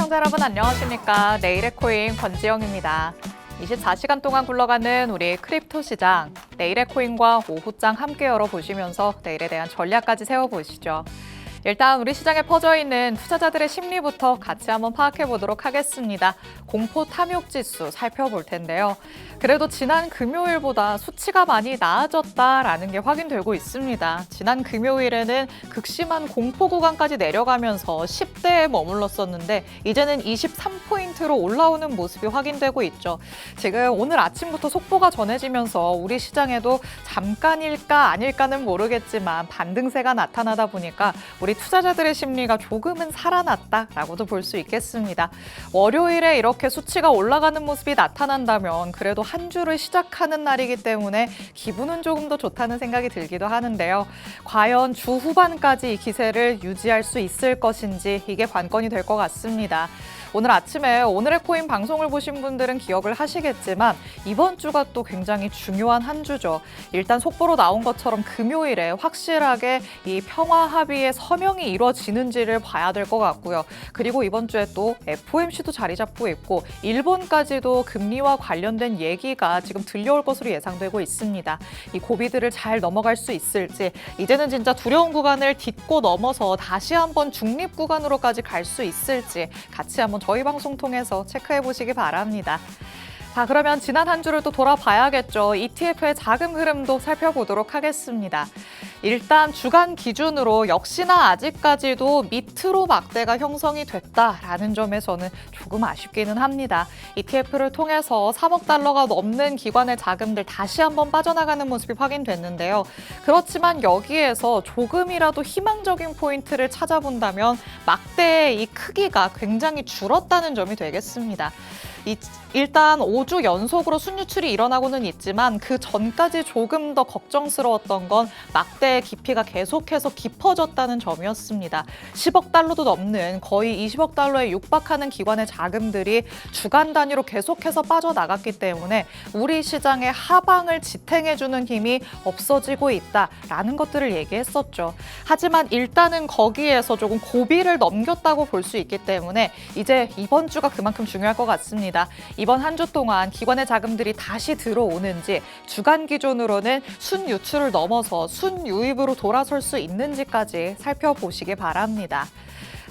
시청자 여러분 안녕하십니까. 내일의 코인 권지영입니다. 24시간 동안 굴러가는 우리 크립토 시장, 내일의 코인과 오후장 함께 열어보시면서 내일에 대한 전략까지 세워보시죠. 일단 우리 시장에 퍼져 있는 투자자들의 심리부터 같이 한번 파악해 보도록 하겠습니다. 공포 탐욕 지수 살펴볼 텐데요. 그래도 지난 금요일보다 수치가 많이 나아졌다라는 게 확인되고 있습니다. 지난 금요일에는 극심한 공포 구간까지 내려가면서 10대에 머물렀었는데 이제는 23포인트로 올라오는 모습이 확인되고 있죠. 지금 오늘 아침부터 속보가 전해지면서 우리 시장에도 잠깐일까 아닐까는 모르겠지만 반등세가 나타나다 보니까 우리 투자자들의 심리가 조금은 살아났다라고도 볼 수 있겠습니다. 월요일에 이렇게 수치가 올라가는 모습이 나타난다면 그래도 한 주를 시작하는 날이기 때문에 기분은 조금 더 좋다는 생각이 들기도 하는데요. 과연 주 후반까지 이 기세를 유지할 수 있을 것인지 이게 관건이 될 것 같습니다. 오늘 아침에 오늘의 코인 방송을 보신 분들은 기억을 하시겠지만 이번 주가 또 굉장히 중요한 한 주죠. 일단 속보로 나온 것처럼 금요일에 확실하게 이 평화 합의의 서명이 이루어지는지를 봐야 될 것 같고요. 그리고 이번 주에 또 FOMC도 자리 잡고 있고 일본까지도 금리와 관련된 얘기가 지금 들려올 것으로 예상되고 있습니다. 이 고비들을 잘 넘어갈 수 있을지 이제는 진짜 두려운 구간을 딛고 넘어서 다시 한번 중립 구간으로까지 갈 수 있을지 같이 한번 저희 방송 통해서 체크해 보시기 바랍니다. 자, 그러면 지난 한 주를 또 돌아봐야겠죠. ETF의 자금 흐름도 살펴보도록 하겠습니다. 일단 주간 기준으로 역시나 아직까지도 밑으로 막대가 형성이 됐다라는 점에서는 조금 아쉽기는 합니다. ETF를 통해서 3억 달러가 넘는 기관의 자금들 다시 한번 빠져나가는 모습이 확인됐는데요. 그렇지만 여기에서 조금이라도 희망적인 포인트를 찾아본다면 막대의 이 크기가 굉장히 줄었다는 점이 되겠습니다. 일단 5주 연속으로 순유출이 일어나고는 있지만 그 전까지 조금 더 걱정스러웠던 건 막대의 깊이가 계속해서 깊어졌다는 점이었습니다. 10억 달러도 넘는 거의 20억 달러에 육박하는 기관의 자금들이 주간 단위로 계속해서 빠져나갔기 때문에 우리 시장의 하방을 지탱해주는 힘이 없어지고 있다라는 것들을 얘기했었죠. 하지만 일단은 거기에서 조금 고비를 넘겼다고 볼 수 있기 때문에 이제 이번 주가 그만큼 중요할 것 같습니다. 이번 한 주 동안 기관의 자금들이 다시 들어오는지 주간 기준으로는 순유출을 넘어서 순유입으로 돌아설 수 있는지까지 살펴보시기 바랍니다.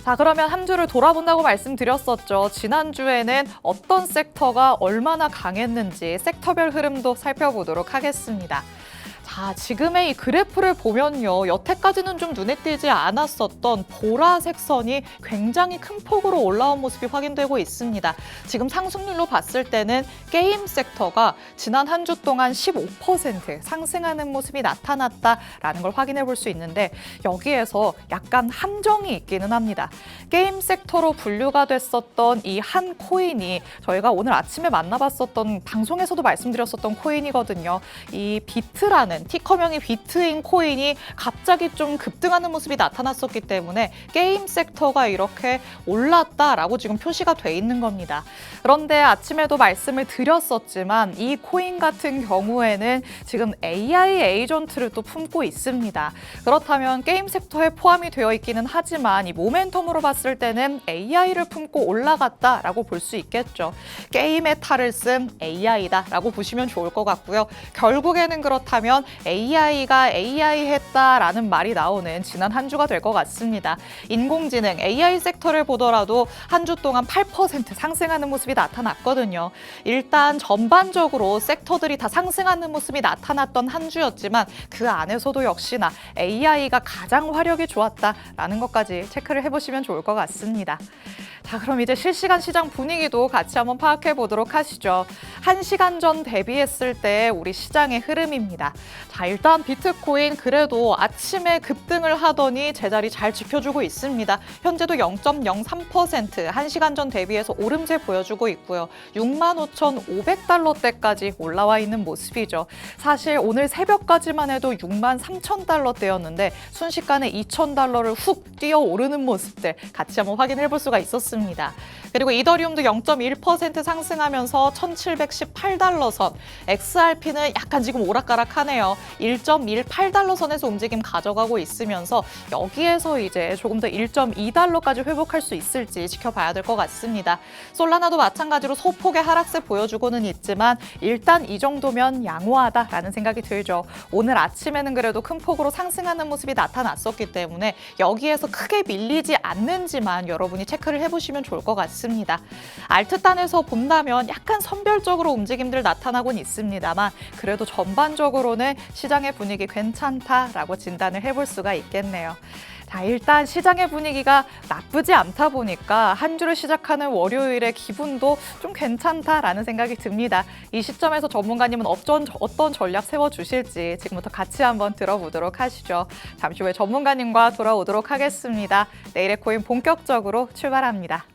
자, 그러면 한 주를 돌아본다고 말씀드렸었죠. 지난주에는 어떤 섹터가 얼마나 강했는지 섹터별 흐름도 살펴보도록 하겠습니다. 자, 지금의 이 그래프를 보면요. 여태까지는 좀 눈에 띄지 않았었던 보라색 선이 굉장히 큰 폭으로 올라온 모습이 확인되고 있습니다. 지금 상승률로 봤을 때는 게임 섹터가 지난 한 주 동안 15% 상승하는 모습이 나타났다라는 걸 확인해 볼 수 있는데 여기에서 약간 함정이 있기는 합니다. 게임 섹터로 분류가 됐었던 이 한 코인이 저희가 오늘 아침에 만나봤었던 방송에서도 말씀드렸었던 코인이거든요. 이 비트라는 티커명이 비트인 코인이 갑자기 좀 급등하는 모습이 나타났었기 때문에 게임 섹터가 이렇게 올랐다라고 지금 표시가 돼 있는 겁니다. 그런데 아침에도 말씀을 드렸었지만 이 코인 같은 경우에는 지금 AI 에이전트를 또 품고 있습니다. 그렇다면 게임 섹터에 포함이 되어 있기는 하지만 이 모멘텀으로 봤을 때는 AI를 품고 올라갔다라고 볼 수 있겠죠. 게임의 탈을 쓴 AI다라고 보시면 좋을 것 같고요. 결국에는 그렇다면 AI가 AI 했다라는 말이 나오는 지난 한 주가 될 것 같습니다. 인공지능 AI 섹터를 보더라도 한 주 동안 8% 상승하는 모습이 나타났거든요. 일단 전반적으로 섹터들이 다 상승하는 모습이 나타났던 한 주였지만 그 안에서도 역시나 AI가 가장 화력이 좋았다라는 것까지 체크를 해보시면 좋을 것 같습니다. 자, 그럼 이제 실시간 시장 분위기도 같이 한번 파악해 보도록 하시죠. 1시간 전 대비했을 때 우리 시장의 흐름입니다. 자, 일단 비트코인 그래도 아침에 급등을 하더니 제자리 잘 지켜주고 있습니다. 현재도 0.03% 1시간 전 대비해서 오름세 보여주고 있고요. 65,500달러대까지 올라와 있는 모습이죠. 사실 오늘 새벽까지만 해도 63,000달러대였는데 순식간에 2,000달러를 훅 뛰어오르는 모습들 같이 한번 확인해 볼 수가 있었습니다. 있습니다. 그리고 이더리움도 0.1% 상승하면서 1,718달러 선, XRP는 약간 지금 오락가락하네요. 1.18달러 선에서 움직임 가져가고 있으면서 여기에서 이제 조금 더 1.2달러까지 회복할 수 있을지 지켜봐야 될 것 같습니다. 솔라나도 마찬가지로 소폭의 하락세 보여주고는 있지만 일단 이 정도면 양호하다라는 생각이 들죠. 오늘 아침에는 그래도 큰 폭으로 상승하는 모습이 나타났었기 때문에 여기에서 크게 밀리지 않는지만 여러분이 체크를 해보시면 좋을 것 같습니다. 알트단에서 본다면 약간 선별적으로 움직임들 나타나곤 있습니다만 그래도 전반적으로는 시장의 분위기 괜찮다라고 진단을 해볼 수가 있겠네요. 자, 일단 시장의 분위기가 나쁘지 않다 보니까 한 주를 시작하는 월요일의 기분도 좀 괜찮다라는 생각이 듭니다. 이 시점에서 전문가님은 어떤 전략 세워주실지 지금부터 같이 한번 들어보도록 하시죠. 잠시 후에 전문가님과 돌아오도록 하겠습니다. 내일의 코인 본격적으로 출발합니다.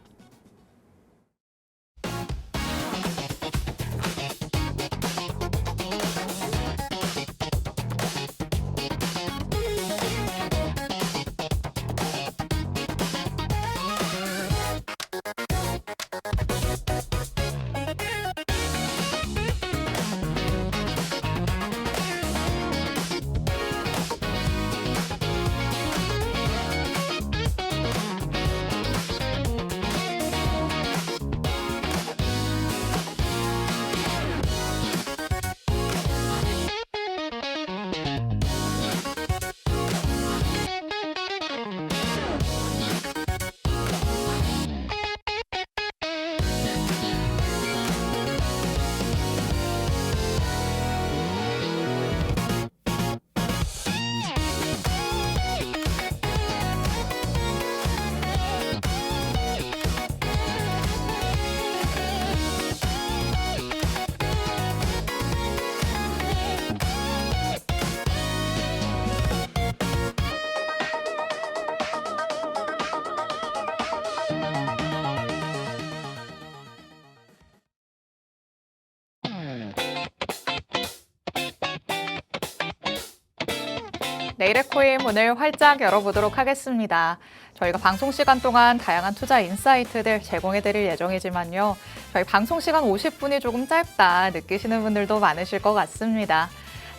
내일의 코인 문을 활짝 열어보도록 하겠습니다. 저희가 방송 시간 동안 다양한 투자 인사이트들 제공해드릴 예정이지만요. 저희 방송 시간 50분이 조금 짧다 느끼시는 분들도 많으실 것 같습니다.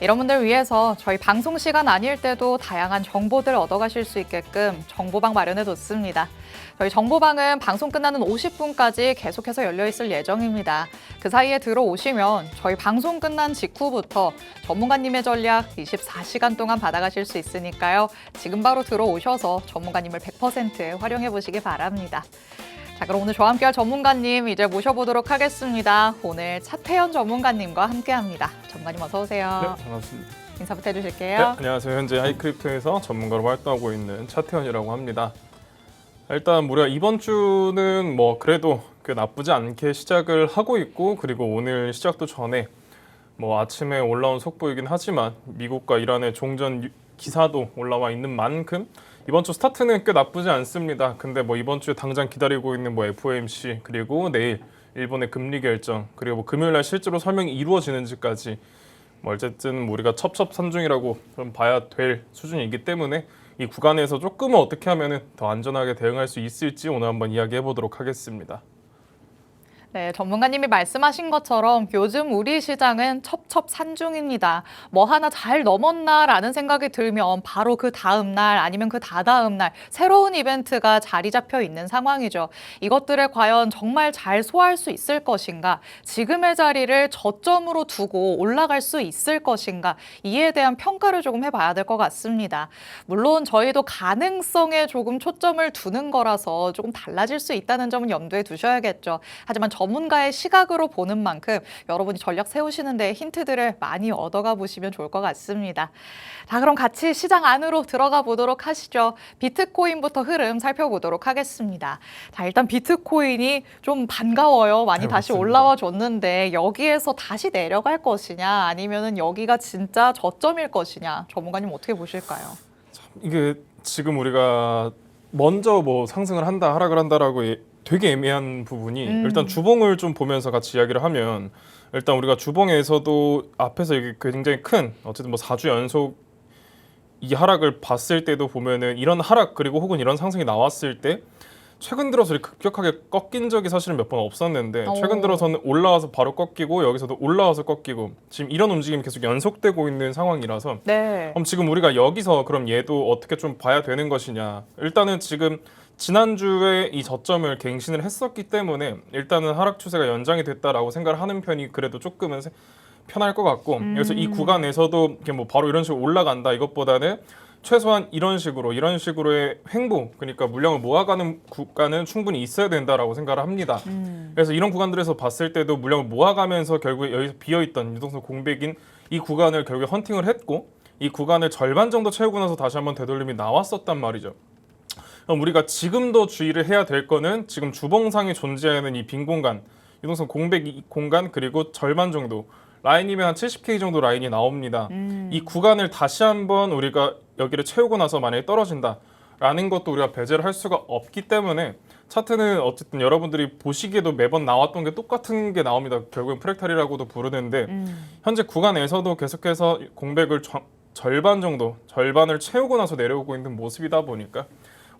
이런 분들 위해서 저희 방송 시간 아닐 때도 다양한 정보들 얻어가실 수 있게끔 정보방 마련해뒀습니다. 저희 정보방은 방송 끝나는 50분까지 계속해서 열려있을 예정입니다. 그 사이에 들어오시면 저희 방송 끝난 직후부터 전문가님의 전략 24시간 동안 받아가실 수 있으니까요. 지금 바로 들어오셔서 전문가님을 100% 활용해보시기 바랍니다. 자, 그럼 오늘 저와 함께할 전문가님 이제 모셔보도록 하겠습니다. 오늘 차태현 전문가님과 함께합니다. 전문가님 어서 오세요. 네, 반갑습니다. 인사부터 해주실게요. 네, 안녕하세요. 현재 하이크립토에서 전문가로 활동하고 있는 차태현이라고 합니다. 일단 우리가 이번 주는 그래도 꽤 나쁘지 않게 시작을 하고 있고, 그리고 오늘 시작도 전에 아침에 올라온 속보이긴 하지만 미국과 이란의 종전 기사도 올라와 있는 만큼 이번 주 스타트는 꽤 나쁘지 않습니다. 근데 이번 주에 당장 기다리고 있는 FOMC, 그리고 내일 일본의 금리 결정, 그리고 금요일 날 실제로 설명이 이루어지는지까지 어쨌든 우리가 첩첩산중이라고 좀 봐야 될 수준이기 때문에 이 구간에서 조금은 어떻게 하면 더 안전하게 대응할 수 있을지 오늘 한번 이야기해 보도록 하겠습니다. 네, 전문가님이 말씀하신 것처럼 요즘 우리 시장은 첩첩산중입니다. 하나 잘 넘었나라는 생각이 들면 바로 그 다음 날 아니면 그 다다음 날 새로운 이벤트가 자리 잡혀 있는 상황이죠. 이것들을 과연 정말 잘 소화할 수 있을 것인가? 지금의 자리를 저점으로 두고 올라갈 수 있을 것인가? 이에 대한 평가를 조금 해봐야 될 것 같습니다. 물론 저희도 가능성에 조금 초점을 두는 거라서 조금 달라질 수 있다는 점은 염두에 두셔야겠죠. 하지만 전문가의 시각으로 보는 만큼 여러분이 전략 세우시는 데 힌트들을 많이 얻어가 보시면 좋을 것 같습니다. 자, 그럼 같이 시장 안으로 들어가 보도록 하시죠. 비트코인부터 흐름 살펴보도록 하겠습니다. 자, 일단 비트코인이 좀 반가워요. 많이 다시 올라와 줬는데 여기에서 다시 내려갈 것이냐 아니면은 여기가 진짜 저점일 것이냐, 전문가님 어떻게 보실까요? 이게 지금 우리가 먼저 상승을 한다 하락을 한다라고 되게 애매한 부분이 일단 주봉을 좀 보면서 같이 이야기를 하면, 일단 우리가 주봉에서도 앞에서 이게 굉장히 큰 어쨌든 4주 연속 이 하락을 봤을 때도 보면은 이런 하락 그리고 혹은 이런 상승이 나왔을 때 최근 들어서 이렇게 급격하게 꺾인 적이 사실은 몇 번 없었는데 오. 최근 들어서는 올라와서 바로 꺾이고 여기서도 올라와서 꺾이고 지금 이런 움직임이 계속 연속되고 있는 상황이라서 네. 그럼 지금 우리가 여기서 그럼 얘도 어떻게 좀 봐야 되는 것이냐. 일단은 지금 지난주에 이 저점을 갱신을 했었기 때문에 일단은 하락 추세가 연장이 됐다라고 생각을 하는 편이 그래도 조금은 편할 것 같고 그래서 이 구간에서도 이렇게 뭐 바로 이런 식으로 올라간다 이것보다는 최소한 이런 식으로의 횡보, 그러니까 물량을 모아가는 구간은 충분히 있어야 된다라고 생각을 합니다. 그래서 이런 구간들에서 봤을 때도 물량을 모아가면서 결국에 여기서 비어있던 유동성 공백인 이 구간을 결국에 헌팅을 했고 이 구간을 절반 정도 채우고 나서 다시 한번 되돌림이 나왔었단 말이죠. 그럼 우리가 지금도 주의를 해야 될 거는 지금 주봉상에 존재하는 이 빈 공간, 유동성 공백 공간 그리고 절반 정도 라인이면 한 70K 정도 라인이 나옵니다. 이 구간을 다시 한번 우리가 여기를 채우고 나서 만약에 떨어진다라는 것도 우리가 배제를 할 수가 없기 때문에 차트는 어쨌든 여러분들이 보시기에도 매번 나왔던 게 똑같은 게 나옵니다. 결국엔 프랙탈이라고도 부르는데 현재 구간에서도 계속해서 공백을 절반을 채우고 나서 내려오고 있는 모습이다 보니까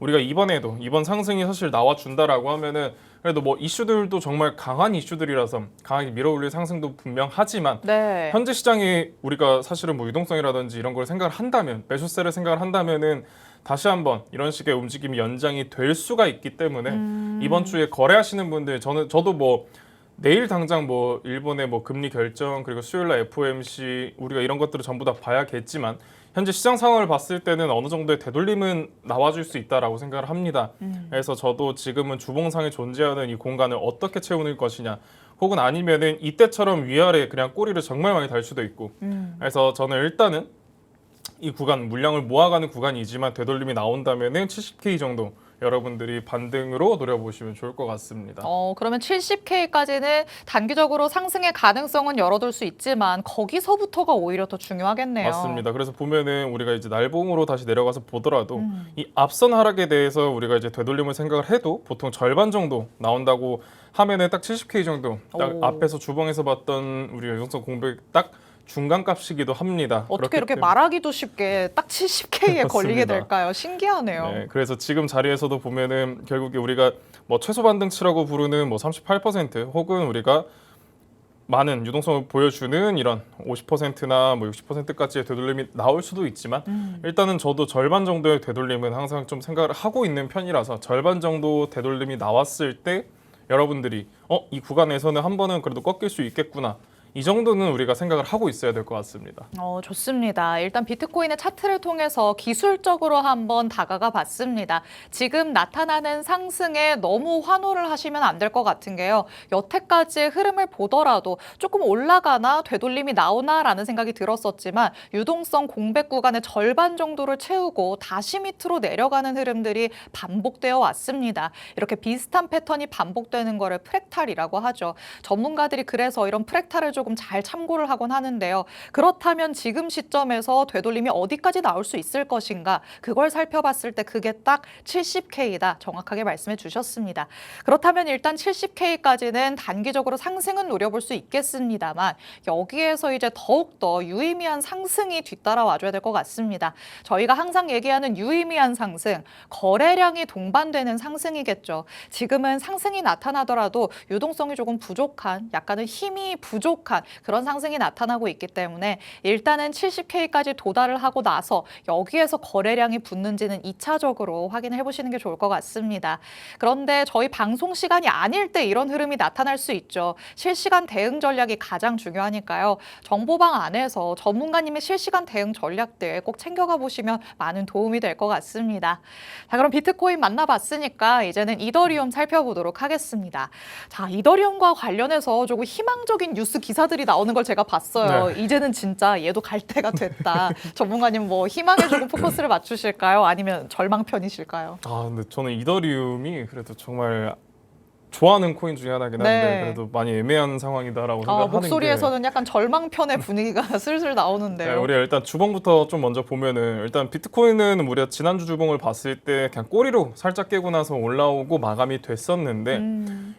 우리가 이번 상승이 사실 나와준다라고 하면은 그래도 뭐 이슈들도 정말 강한 이슈들이라서 강하게 밀어올릴 상승도 분명하지만 네. 현재 시장이 우리가 사실은 뭐 유동성이라든지 이런 걸 생각을 한다면 매수세를 생각을 한다면은 다시 한번 이런 식의 움직임이 연장이 될 수가 있기 때문에 이번 주에 거래하시는 분들 저도 뭐 내일 당장 뭐 일본의 뭐 금리 결정 그리고 수요일날 FOMC 우리가 이런 것들을 전부 다 봐야겠지만 현재 시장 상황을 봤을 때는 어느 정도의 되돌림은 나와줄 수 있다라고 생각을 합니다. 그래서 저도 지금은 주봉상에 존재하는 이 공간을 어떻게 채우는 것이냐 혹은 아니면은 이때처럼 위아래 그냥 꼬리를 정말 많이 달 수도 있고 그래서 저는 일단은 이 구간 물량을 모아가는 구간이지만 되돌림이 나온다면은 70K 정도 여러분들이 반등으로 노려보시면 좋을 것 같습니다. 그러면 70K까지는 단기적으로 상승의 가능성은 열어둘 수 있지만 거기서부터가 오히려 더 중요하겠네요. 맞습니다. 그래서 보면은 우리가 이제 날봉으로 다시 내려가서 보더라도 이 앞선 하락에 대해서 우리가 이제 되돌림을 생각을 해도 보통 절반 정도 나온다고 하면은 딱 70K 정도 딱 오. 앞에서 주봉에서 봤던 우리 유동성 공백 딱 중간값이기도 합니다. 어떻게 그렇기 이렇게 때문에. 말하기도 쉽게 딱 70K에 걸리게 맞습니다. 될까요? 신기하네요. 네, 그래서 지금 자리에서도 보면은 결국에 우리가 뭐 최소 반등치라고 부르는 뭐 38% 혹은 우리가 많은 유동성을 보여주는 이런 50%나 뭐 60%까지의 되돌림이 나올 수도 있지만 일단은 저도 절반 정도의 되돌림은 항상 좀 생각을 하고 있는 편이라서 절반 정도 되돌림이 나왔을 때 여러분들이 이 구간에서는 한 번은 그래도 꺾일 수 있겠구나. 이 정도는 우리가 생각을 하고 있어야 될 것 같습니다. 좋습니다. 일단 비트코인의 차트를 통해서 기술적으로 한번 다가가 봤습니다. 지금 나타나는 상승에 너무 환호를 하시면 안 될 것 같은 게요. 여태까지의 흐름을 보더라도 조금 올라가나 되돌림이 나오나라는 생각이 들었었지만 유동성 공백 구간의 절반 정도를 채우고 다시 밑으로 내려가는 흐름들이 반복되어 왔습니다. 이렇게 비슷한 패턴이 반복되는 거를 프랙탈이라고 하죠. 전문가들이 그래서 이런 프랙탈을 조금 잘 참고를 하곤 하는데요. 그렇다면 지금 시점에서 되돌림이 어디까지 나올 수 있을 것인가 그걸 살펴봤을 때 그게 딱 70K다 정확하게 말씀해 주셨습니다. 그렇다면 일단 70K까지는 단기적으로 상승은 노려볼 수 있겠습니다만 여기에서 이제 더욱더 유의미한 상승이 뒤따라와줘야 될 것 같습니다. 저희가 항상 얘기하는 유의미한 상승, 거래량이 동반되는 상승이겠죠. 지금은 상승이 나타나더라도 유동성이 조금 부족한, 약간은 힘이 부족한 그런 상승이 나타나고 있기 때문에 일단은 70K까지 도달을 하고 나서 여기에서 거래량이 붙는지는 2차적으로 확인해 보시는 게 좋을 것 같습니다. 그런데 저희 방송 시간이 아닐 때 이런 흐름이 나타날 수 있죠. 실시간 대응 전략이 가장 중요하니까요. 정보방 안에서 전문가님의 실시간 대응 전략들 꼭 챙겨가 보시면 많은 도움이 될 것 같습니다. 자, 그럼 비트코인 만나봤으니까 이제는 이더리움 살펴보도록 하겠습니다. 자, 이더리움과 관련해서 조금 희망적인 뉴스 기사들이 나오는 걸 제가 봤어요. 네. 이제는 진짜 얘도 갈 때가 됐다. 전문가님 뭐 희망에 조금 포커스를 맞추실까요? 아니면 절망편이실까요? 근데 저는 이더리움이 그래도 정말 좋아하는 코인 중에 하나긴 한데 네. 그래도 많이 애매한 상황이다라고 생각하는 게 목소리에서는 약간 절망편의 분위기가 슬슬 네, 나오는데요. 우리가 일단 주봉부터 좀 먼저 보면은 일단 비트코인은 우리가 지난주 주봉을 봤을 때 그냥 꼬리로 살짝 깨고 나서 올라오고 마감이 됐었는데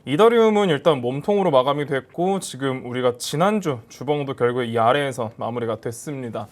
이더리움은 일단 몸통으로 마감이 됐고 지금 우리가 지난주 주봉도 결국에 이 아래에서 마무리가 됐습니다.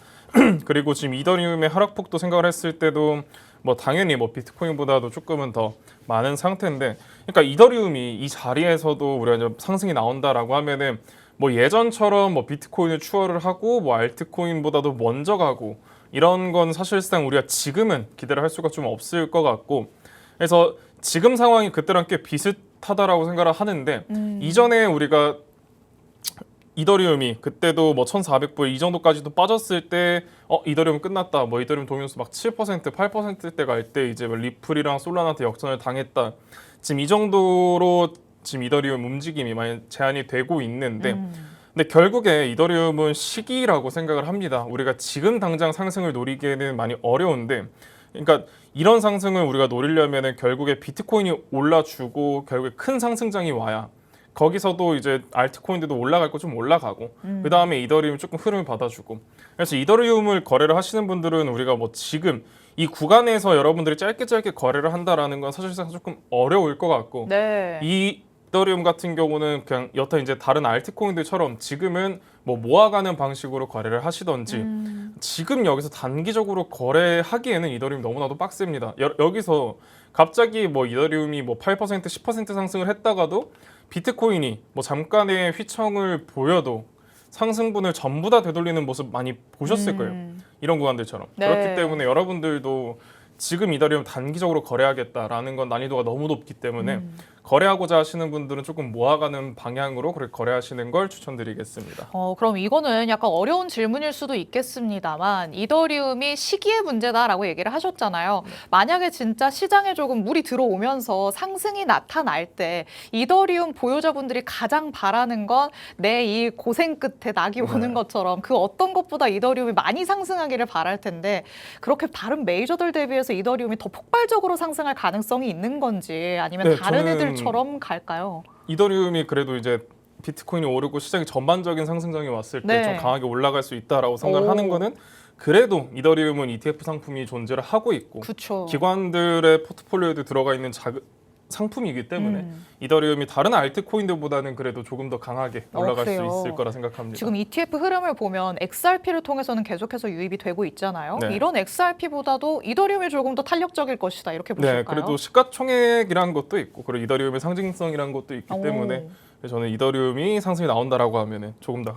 그리고 지금 이더리움의 하락폭도 생각을 했을 때도 뭐 당연히 뭐 비트코인보다도 조금은 더 많은 상태인데, 그러니까 이더리움이 이 자리에서도 우리가 이제 상승이 나온다라고 하면은 뭐 예전처럼 뭐 비트코인을 추월을 하고 뭐 알트코인보다도 먼저 가고 이런 건 사실상 우리가 지금은 기대를 할 수가 좀 없을 것 같고, 그래서 지금 상황이 그때랑 꽤 비슷하다라고 생각을 하는데, 이전에 우리가 이더리움이 그때도 뭐 1,400불 이 정도까지도 빠졌을 때 이더리움 끝났다, 뭐 이더리움 동위수 막 7%, 8%대 갈 때 이제 뭐 리플이랑 솔라나한테 역전을 당했다. 지금 이 정도로 지금 이더리움 움직임이 많이 제한이 되고 있는데, 근데 결국에 이더리움은 시기라고 생각을 합니다. 우리가 지금 당장 상승을 노리기에는 많이 어려운데, 그러니까 이런 상승을 우리가 노리려면은 결국에 비트코인이 올라주고 결국에 큰 상승장이 와야, 거기서도 이제 알트코인들도 올라갈 거 좀 올라가고 그 다음에 이더리움 조금 흐름을 받아주고, 그래서 이더리움을 거래를 하시는 분들은 우리가 뭐 지금 이 구간에서 여러분들이 짧게 거래를 한다라는 건 사실상 조금 어려울 것 같고, 네. 이 이더리움 같은 경우는 그냥 여타 이제 다른 알트코인들처럼 지금은 뭐 모아가는 방식으로 거래를 하시던지, 지금 여기서 단기적으로 거래하기에는 이더리움 너무나도 빡셉니다. 여기서 갑자기 뭐 이더리움이 뭐 8%, 10% 상승을 했다가도 비트코인이 뭐 잠깐의 휘청을 보여도 상승분을 전부 다 되돌리는 모습 많이 보셨을 거예요. 이런 구간들처럼. 네. 그렇기 때문에 여러분들도 지금 이더리움 단기적으로 거래하겠다라는 건 난이도가 너무 높기 때문에 거래하고자 하시는 분들은 조금 모아가는 방향으로 그렇게 거래하시는 걸 추천드리겠습니다. 그럼 이거는 약간 어려운 질문일 수도 있겠습니다만, 이더리움이 시기의 문제다라고 얘기를 하셨잖아요. 만약에 진짜 시장에 조금 물이 들어오면서 상승이 나타날 때 이더리움 보유자분들이 가장 바라는 건 내 이 고생 끝에 낙이 오는 것처럼 그 어떤 것보다 이더리움이 많이 상승하기를 바랄 텐데, 그렇게 다른 메이저들 대비해서 이더리움이 더 폭발적으로 상승할 가능성이 있는 건지, 아니면 네, 다른 저는 애들처럼 갈까요? 이더리움이 그래도 이제 비트코인이 오르고 시장이 전반적인 상승장이 왔을 때 좀 네. 강하게 올라갈 수 있다라고 생각을 하는 거는, 그래도 이더리움은 ETF 상품이 존재를 하고 있고 그렇죠. 기관들의 포트폴리오에도 들어가 있는 상품이기 때문에 이더리움이 다른 알트코인들보다는 그래도 조금 더 강하게 올라갈 수 그래요. 있을 거라 생각합니다. 지금 ETF 흐름을 보면 XRP를 통해서는 계속해서 유입이 되고 있잖아요. 네. 이런 XRP보다도 이더리움이 조금 더 탄력적일 것이다, 이렇게 보실까요? 네, 그래도 시가총액이란 것도 있고 그리고 이더리움의 상징성이란 것도 있기 오. 때문에 저는 이더리움이 상승이 나온다라고 하면은 조금 더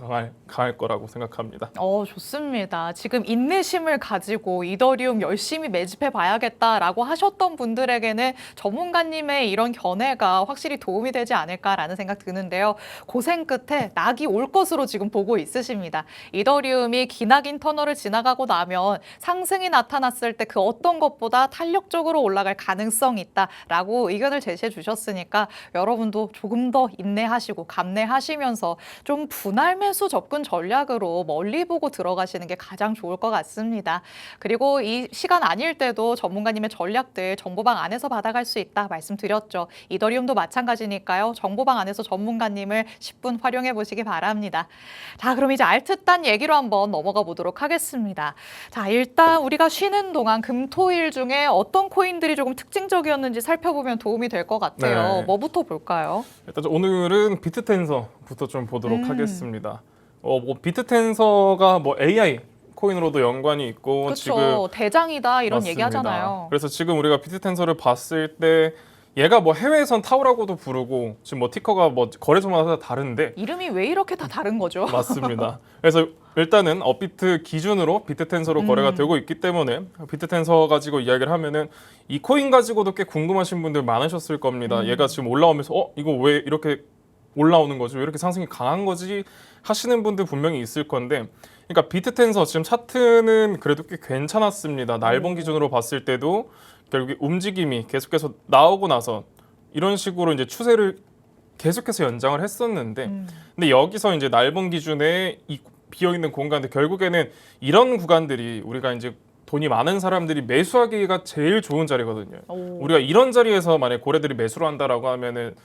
강할 거라고 생각합니다. 좋습니다. 지금 인내심을 가지고 이더리움 열심히 매집해 봐야겠다라고 하셨던 분들에게는 전문가님의 이런 견해가 확실히 도움이 되지 않을까라는 생각 드는데요. 고생 끝에 낙이 올 것으로 지금 보고 있으십니다. 이더리움이 기나긴 터널을 지나가고 나면 상승이 나타났을 때 그 어떤 것보다 탄력적으로 올라갈 가능성이 있다라고 의견을 제시해 주셨으니까, 여러분도 조금 더 인내하시고 감내하시면서 좀 분할 매수 접근 전략으로 멀리 보고 들어가시는 게 가장 좋을 것 같습니다. 그리고 이 시간 아닐 때도 전문가님의 전략들 정보방 안에서 받아갈 수 있다 말씀드렸죠. 이더리움도 마찬가지니까요. 정보방 안에서 전문가님을 10분 활용해 보시기 바랍니다. 자, 그럼 이제 알트단 얘기로 한번 넘어가 보도록 하겠습니다. 자, 일단 우리가 쉬는 동안 금토일 중에 어떤 코인들이 조금 특징적이었는지 살펴보면 도움이 될 것 같아요. 네. 뭐부터 볼까요? 일단 오늘은 비트텐서부터 좀 보도록 하겠습니다. 뭐 비트텐서가 뭐 AI 코인으로도 연관이 있고 그렇죠. 지금 대장이다 이런 맞습니다. 얘기 하잖아요. 그래서 지금 우리가 비트텐서를 봤을 때 얘가 뭐 해외에선 타우라고도 부르고 지금 뭐 티커가 뭐 거래소마다 다른데 이름이 왜 이렇게 다 다른 거죠? 맞습니다. 그래서 일단은 업비트 기준으로 비트텐서로 거래가 되고 있기 때문에 비트텐서 가지고 이야기를 하면은 이 코인 가지고도 꽤 궁금하신 분들 많으셨을 겁니다. 얘가 지금 올라오면서 이거 왜 이렇게 올라오는 거지? 왜 이렇게 상승이 강한 거지? 하시는 분들 분명히 있을 건데, 그러니까 비트텐서 지금 차트는 그래도 꽤 괜찮았습니다. 날봉 기준으로 봤을 때도 결국에 움직임이 계속해서 나오고 나서 이런 식으로 이제 추세를 계속해서 연장을 했었는데, 근데 여기서 이제 날봉 기준에 이 비어 있는 공간들, 결국에는 이런 구간들이 우리가 이제 돈이 많은 사람들이 매수하기가 제일 좋은 자리거든요. 우리가 이런 자리에서 만약 고래들이 매수를 한다라고 하면은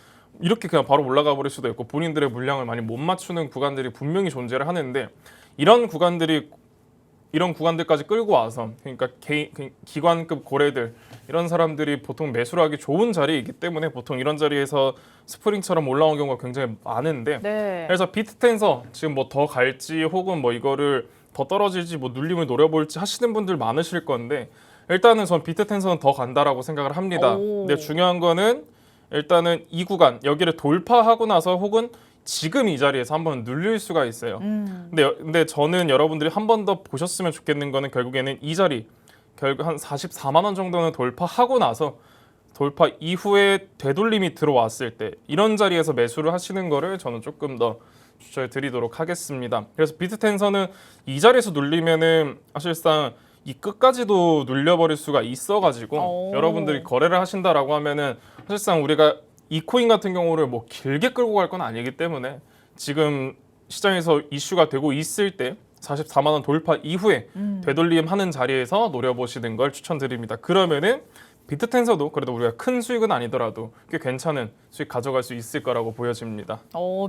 이렇게 그냥 바로 올라가 버릴 수도 있고 본인들의 물량을 많이 못 맞추는 구간들이 분명히 존재를 하는데, 이런 구간들까지 끌고 와서, 그러니까 기관급 고래들 이런 사람들이 보통 매수를 하기 좋은 자리이기 때문에 보통 이런 자리에서 스프링처럼 올라온 경우가 굉장히 많은데, 네. 그래서 비트텐서 지금 뭐 더 갈지 혹은 뭐 이거를 더 떨어질지 뭐 눌림을 노려볼지 하시는 분들 많으실 건데, 일단은 전 비트 텐서는 더 간다라고 생각을 합니다. 오. 근데 중요한 거는 일단은 이 구간 여기를 돌파하고 나서 혹은 지금 이 자리에서 한번 눌릴 수가 있어요. 근데 저는 여러분들이 한 번 더 보셨으면 좋겠는 거는 결국에는 이 자리 결국 한 44만 원 정도는 돌파하고 나서 돌파 이후에 되돌림이 들어왔을 때 이런 자리에서 매수를 하시는 거를 저는 조금 더 추천을 드리도록 하겠습니다. 그래서 비트 텐서는 이 자리에서 눌리면은 사실상 이 끝까지도 눌려버릴 수가 있어가지고 오. 여러분들이 거래를 하신다라고 하면은 사실상 우리가 이 코인 같은 경우를 뭐 길게 끌고 갈 건 아니기 때문에 지금 시장에서 이슈가 되고 있을 때 44만 원 돌파 이후에 되돌림 하는 자리에서 노려보시는 걸 추천드립니다. 그러면은 비트 텐서도 그래도 우리가 큰 수익은 아니더라도 꽤 괜찮은 수익 가져갈 수 있을 거라고 보여집니다.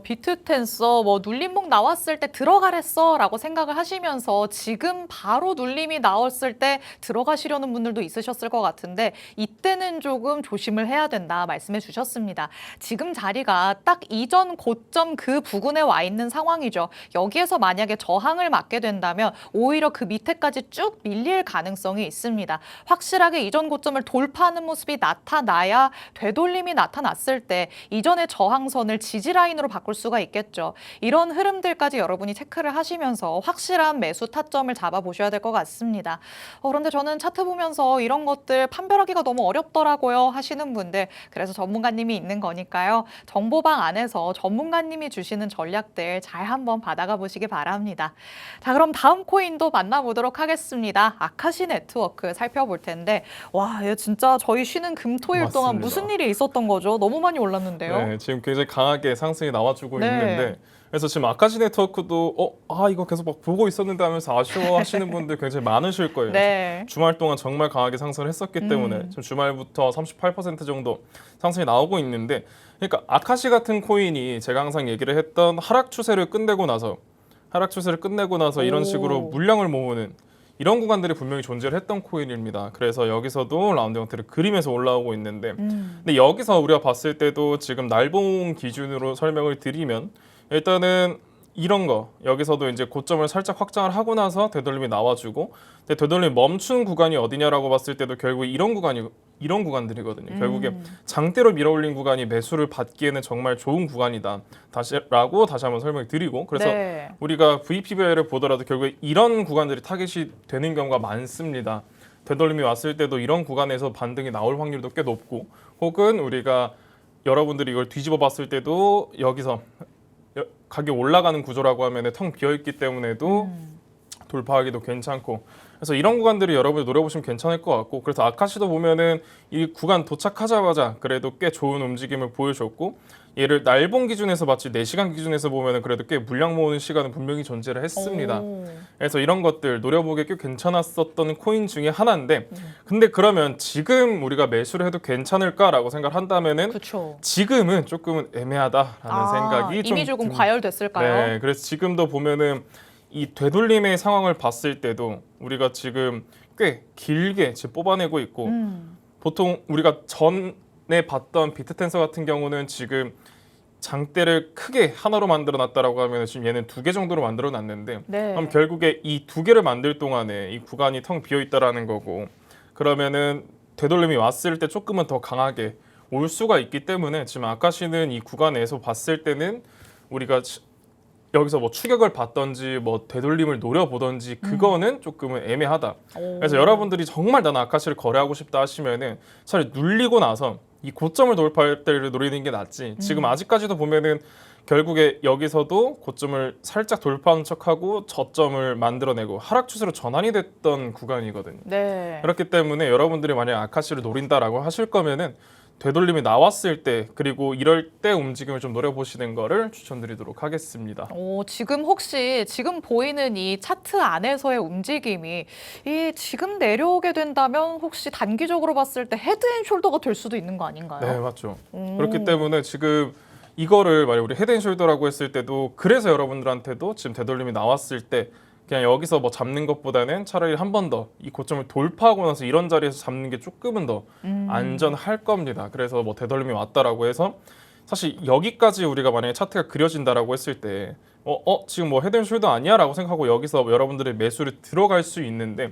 비트 텐서 뭐 눌림목 나왔을 때 들어가랬어라고 생각을 하시면서 지금 바로 눌림이 나왔을 때 들어가시려는 분들도 있으셨을 것 같은데 이때는 조금 조심을 해야 된다 말씀해 주셨습니다. 지금 자리가 딱 이전 고점 그 부근에 와 있는 상황이죠. 여기에서 만약에 저항을 맞게 된다면 오히려 그 밑에까지 쭉 밀릴 가능성이 있습니다. 확실하게 이전 고점을 돌파하는 모습이 나타나야 되돌림이 나타났을 때 이전의 저항선을 지지라인으로 바꿀 수가 있겠죠. 이런 흐름들까지 여러분이 체크를 하시면서 확실한 매수 타점을 잡아보셔야 될 것 같습니다. 그런데 저는 차트 보면서 이런 것들 판별하기가 너무 어렵더라고요 하시는 분들, 그래서 전문가님이 있는 거니까요. 정보방 안에서 전문가님이 주시는 전략들 잘 한번 받아가 보시기 바랍니다. 자, 그럼 다음 코인도 만나보도록 하겠습니다. 아카시 네트워크 살펴볼 텐데 와, 얘 진짜 저희 쉬는 금토일 동안 맞습니다. 무슨 일이 있었던 거죠? 너무 많이 올랐는데요. 네, 지금 굉장히 강하게 상승이 나와주고 네. 있는데 그래서 지금 아카시 네트워크도 이거 계속 막 보고 있었는데 하면서 아쉬워하시는 분들 굉장히 많으실 거예요. 네. 주말 동안 정말 강하게 상승을 했었기 때문에 지금 주말부터 38% 정도 상승이 나오고 있는데 그러니까 아카시 같은 코인이 제가 항상 얘기를 했던 하락 추세를 끝내고 나서 이런 식으로 물량을 모으는 이런 구간들이 분명히 존재를 했던 코인입니다. 그래서 여기서도 라운드 형태를 그리면서 올라오고 있는데 근데 여기서 우리가 봤을 때도 지금 날봉 기준으로 설명을 드리면 일단은 이런 거 여기서도 이제 고점을 살짝 확장을 하고 나서 되돌림이 나와주고 근데 되돌림이 멈춘 구간이 어디냐라고 봤을 때도 결국 이런 구간들이거든요. 결국에 장대로 밀어올린 구간이 매수를 받기에는 정말 좋은 구간이다. 다시 한번 설명을 드리고 그래서 네. 우리가 VPBR을 보더라도 결국에 이런 구간들이 타겟이 되는 경우가 많습니다. 되돌림이 왔을 때도 이런 구간에서 반등이 나올 확률도 꽤 높고 혹은 우리가 여러분들이 이걸 뒤집어 봤을 때도 여기서 가격 올라가는 구조라고 하면 텅 비어있기 때문에도 돌파하기도 괜찮고 그래서 이런 구간들이 여러분이 노려보시면 괜찮을 것 같고 그래서 아카시도 보면은 이 구간 도착하자마자 그래도 꽤 좋은 움직임을 보여줬고 얘를 날봉 기준에서 마치 4시간 기준에서 보면은 그래도 꽤 물량 모으는 시간은 분명히 존재를 했습니다. 그래서 이런 것들 노려보기 꽤 괜찮았었던 코인 중에 하나인데 근데 그러면 지금 우리가 매수를 해도 괜찮을까라고 생각을 한다면은 그렇죠. 지금은 조금은 애매하다라는 생각이 이미 조금 과열됐을까요? 네, 그래서 지금도 보면은 이 되돌림의 상황을 봤을 때도 우리가 지금 꽤 길게 지금 뽑아내고 있고 보통 우리가 전에 봤던 비트텐서 같은 경우는 지금 장대를 크게 하나로 만들어 놨다라고 하면 지금 얘는 2개 정도로 만들어 놨는데 네. 그럼 결국에 이 2개를 만들 동안에 이 구간이 텅 비어 있다라는 거고 그러면은 되돌림이 왔을 때 조금은 더 강하게 올 수가 있기 때문에 지금 아카시는 이 구간에서 봤을 때는 우리가 여기서 뭐 추격을 받던지 뭐 되돌림을 노려보던지 그거는 조금은 애매하다. 그래서 여러분들이 정말 나는 아카시를 거래하고 싶다 하시면은 차라리 눌리고 나서 이 고점을 돌파할 때를 노리는 게 낫지. 지금 아직까지도 보면은 결국에 여기서도 고점을 살짝 돌파한 척하고 저점을 만들어내고 하락 추세로 전환이 됐던 구간이거든요. 네. 그렇기 때문에 여러분들이 만약 아카시를 노린다라고 하실 거면은 되돌림이 나왔을 때 그리고 이럴 때 움직임을 좀 노려보시는 거를 추천드리도록 하겠습니다. 지금 혹시 지금 보이는 이 차트 안에서의 움직임이 지금 내려오게 된다면 혹시 단기적으로 봤을 때 헤드앤숄더가 될 수도 있는 거 아닌가요? 네, 맞죠. 그렇기 때문에 지금 이거를 만약 우리 헤드앤숄더라고 했을 때도 그래서 여러분들한테도 지금 되돌림이 나왔을 때 그냥 여기서 뭐 잡는 것보다는 차라리 한 번 더 이 고점을 돌파하고 나서 이런 자리에서 잡는 게 조금은 더 안전할 겁니다. 그래서 뭐 되돌림이 왔다라고 해서 사실 여기까지 우리가 만약에 차트가 그려진다라고 했을 때 지금 뭐 헤드앤숄더 아니야라고 생각하고 여기서 여러분들의 매수를 들어갈 수 있는데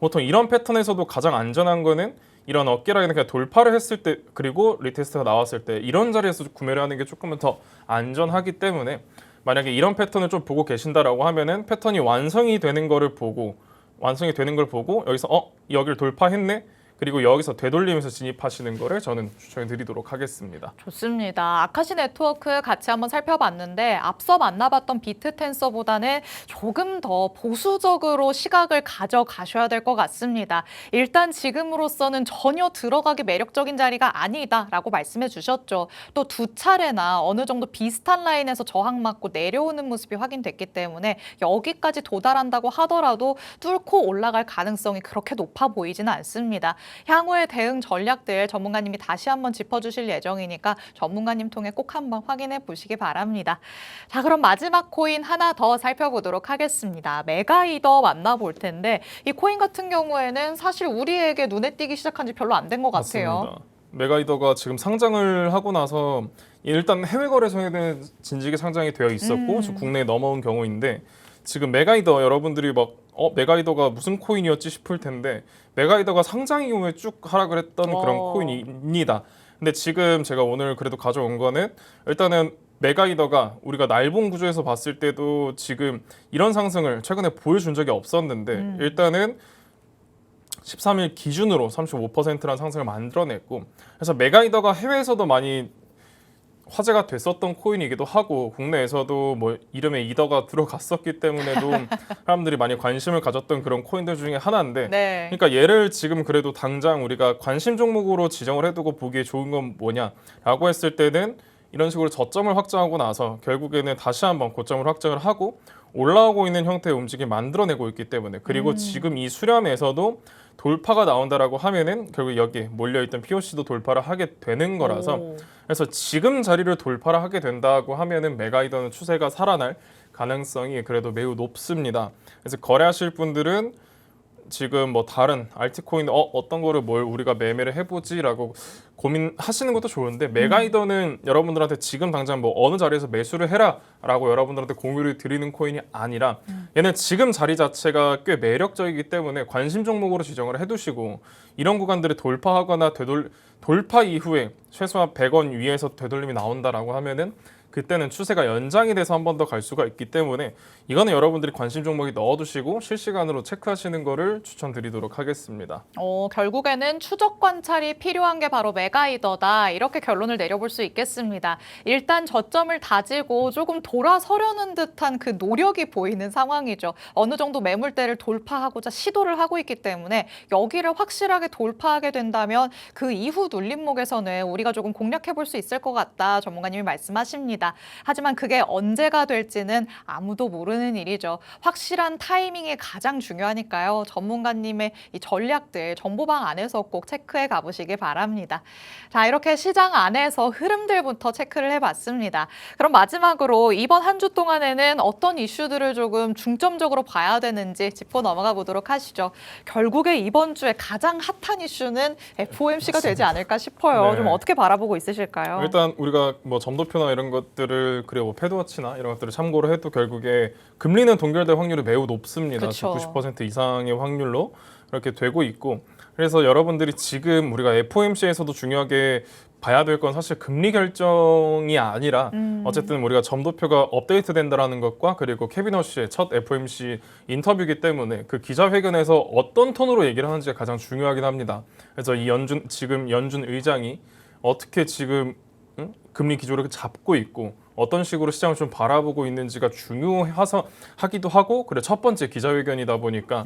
보통 이런 패턴에서도 가장 안전한 거는 이런 어깨 라인을 그냥 돌파를 했을 때 그리고 리테스트가 나왔을 때 이런 자리에서 구매를 하는 게 조금은 더 안전하기 때문에 만약에 이런 패턴을 좀 보고 계신다라고 하면은 패턴이 완성이 되는 걸 보고 여기서 여기를 돌파했네. 그리고 여기서 되돌리면서 진입하시는 거를 저는 추천해 드리도록 하겠습니다. 좋습니다. 아카시 네트워크 같이 한번 살펴봤는데 앞서 만나봤던 비트 텐서보다는 조금 더 보수적으로 시각을 가져가셔야 될 것 같습니다. 일단 지금으로서는 전혀 들어가기 매력적인 자리가 아니다라고 말씀해 주셨죠. 또 두 차례나 어느 정도 비슷한 라인에서 저항 맞고 내려오는 모습이 확인됐기 때문에 여기까지 도달한다고 하더라도 뚫고 올라갈 가능성이 그렇게 높아 보이지는 않습니다. 향후의 대응 전략들 전문가님이 다시 한번 짚어주실 예정이니까 전문가님 통해 꼭 한번 확인해 보시기 바랍니다. 자, 그럼 마지막 코인 하나 더 살펴보도록 하겠습니다. 메가이더 만나볼 텐데 이 코인 같은 경우에는 사실 우리에게 눈에 띄기 시작한 지 별로 안 된 것 같아요. 맞습니다. 메가이더가 지금 상장을 하고 나서 일단 해외 거래소에는 진지하게 상장이 되어 있었고 국내에 넘어온 경우인데 지금 메가이더 여러분들이 막 메가이더가 무슨 코인이었지 싶을 텐데 메가이더가 상장 이후에 쭉 하락을 했던 그런 코인입니다. 근데 지금 제가 오늘 그래도 가져온 거는 일단은 메가이더가 우리가 날봉 구조에서 봤을 때도 지금 이런 상승을 최근에 보여준 적이 없었는데 일단은 13일 기준으로 35%라는 상승을 만들어냈고 그래서 메가이더가 해외에서도 많이 화제가 됐었던 코인이기도 하고 국내에서도 뭐 이름에 이더가 들어갔었기 때문에도 사람들이 많이 관심을 가졌던 그런 코인들 중에 하나인데 네. 그러니까 얘를 지금 그래도 당장 우리가 관심 종목으로 지정을 해두고 보기에 좋은 건 뭐냐라고 했을 때는 이런 식으로 저점을 확정하고 나서 결국에는 다시 한번 고점을 확정을 하고 올라오고 있는 형태의 움직임을 만들어내고 있기 때문에 그리고 지금 이 수렴에서도 돌파가 나온다라고 하면은 결국 여기에 몰려있던 POC도 돌파를 하게 되는 거라서 그래서 지금 자리를 돌파를 하게 된다고 하면은 메가이더는 추세가 살아날 가능성이 그래도 매우 높습니다. 그래서 거래하실 분들은 지금 뭐 다른 알트코인 어떤 거를 뭘 우리가 매매를 해보지라고 고민하시는 것도 좋은데 메가이더는 여러분들한테 지금 당장 뭐 어느 자리에서 매수를 해라라고 여러분들한테 공유를 드리는 코인이 아니라 얘는 지금 자리 자체가 꽤 매력적이기 때문에 관심 종목으로 지정을 해두시고 이런 구간들을 돌파하거나 돌파 이후에 최소한 100원 위에서 되돌림이 나온다라고 하면은 그때는 추세가 연장이 돼서 한 번 더 갈 수가 있기 때문에 이거는 여러분들이 관심 종목에 넣어두시고 실시간으로 체크하시는 거를 추천드리도록 하겠습니다. 결국에는 추적 관찰이 필요한 게 바로 메가이더다. 이렇게 결론을 내려볼 수 있겠습니다. 일단 저점을 다지고 조금 돌아서려는 듯한 그 노력이 보이는 상황이죠. 어느 정도 매물대를 돌파하고자 시도를 하고 있기 때문에 여기를 확실하게 돌파하게 된다면 그 이후 눌림목에서는 우리가 조금 공략해 볼 수 있을 것 같다. 전문가님이 말씀하십니다. 하지만 그게 언제가 될지는 아무도 모르는 일이죠. 확실한 타이밍이 가장 중요하니까요. 전문가님의 이 전략들 정보방 안에서 꼭 체크해 가보시기 바랍니다. 자, 이렇게 시장 안에서 흐름들부터 체크를 해봤습니다. 그럼 마지막으로 이번 한 주 동안에는 어떤 이슈들을 조금 중점적으로 봐야 되는지 짚고 넘어가 보도록 하시죠. 결국에 이번 주에 가장 핫한 이슈는 FOMC가 되지 않을까 싶어요. 네. 좀 어떻게 바라보고 있으실까요? 일단 우리가 뭐 점도표나 이런 것들을 그리고 뭐 패드워치나 이런 것들을 참고를 해도 결국에 금리는 동결될 확률이 매우 높습니다. 그쵸. 90% 이상의 확률로 이렇게 되고 있고 그래서 여러분들이 지금 우리가 FOMC에서도 중요하게 봐야 될 건 사실 금리 결정이 아니라 어쨌든 우리가 점도표가 업데이트 된다라는 것과 그리고 케빈 허쉬의 첫 FOMC 인터뷰이기 때문에 그 기자회견에서 어떤 톤으로 얘기를 하는지가 가장 중요하긴 합니다. 그래서 이 지금 연준 의장이 어떻게 지금 금리 기조를 잡고 있고 어떤 식으로 시장을 좀 바라보고 있는지가 중요하기도 하고 그리고 첫 번째 기자회견이다 보니까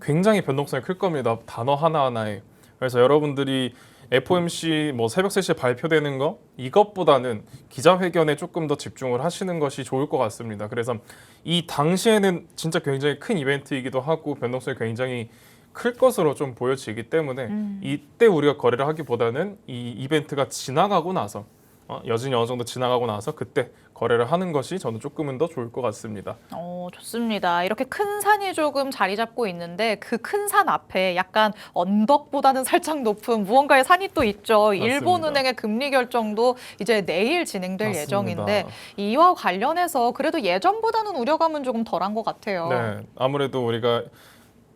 굉장히 변동성이 클 겁니다. 단어 하나하나에. 그래서 여러분들이 FOMC 뭐 새벽 3시에 발표되는 거 이것보다는 기자회견에 조금 더 집중을 하시는 것이 좋을 것 같습니다. 그래서 이 당시에는 진짜 굉장히 큰 이벤트이기도 하고 변동성이 굉장히 클 것으로 좀 보여지기 때문에 이때 우리가 거래를 하기보다는 이 이벤트가 지나가고 나서 여진이 어느 정도 지나가고 나서 그때 거래를 하는 것이 저는 조금은 더 좋을 것 같습니다. 좋습니다. 이렇게 큰 산이 조금 자리 잡고 있는데 그 큰 산 앞에 약간 언덕보다는 살짝 높은 무언가의 산이 또 있죠. 맞습니다. 일본은행의 금리 결정도 이제 내일 진행될 맞습니다. 예정인데 이와 관련해서 그래도 예전보다는 우려감은 조금 덜한 것 같아요. 네, 아무래도 우리가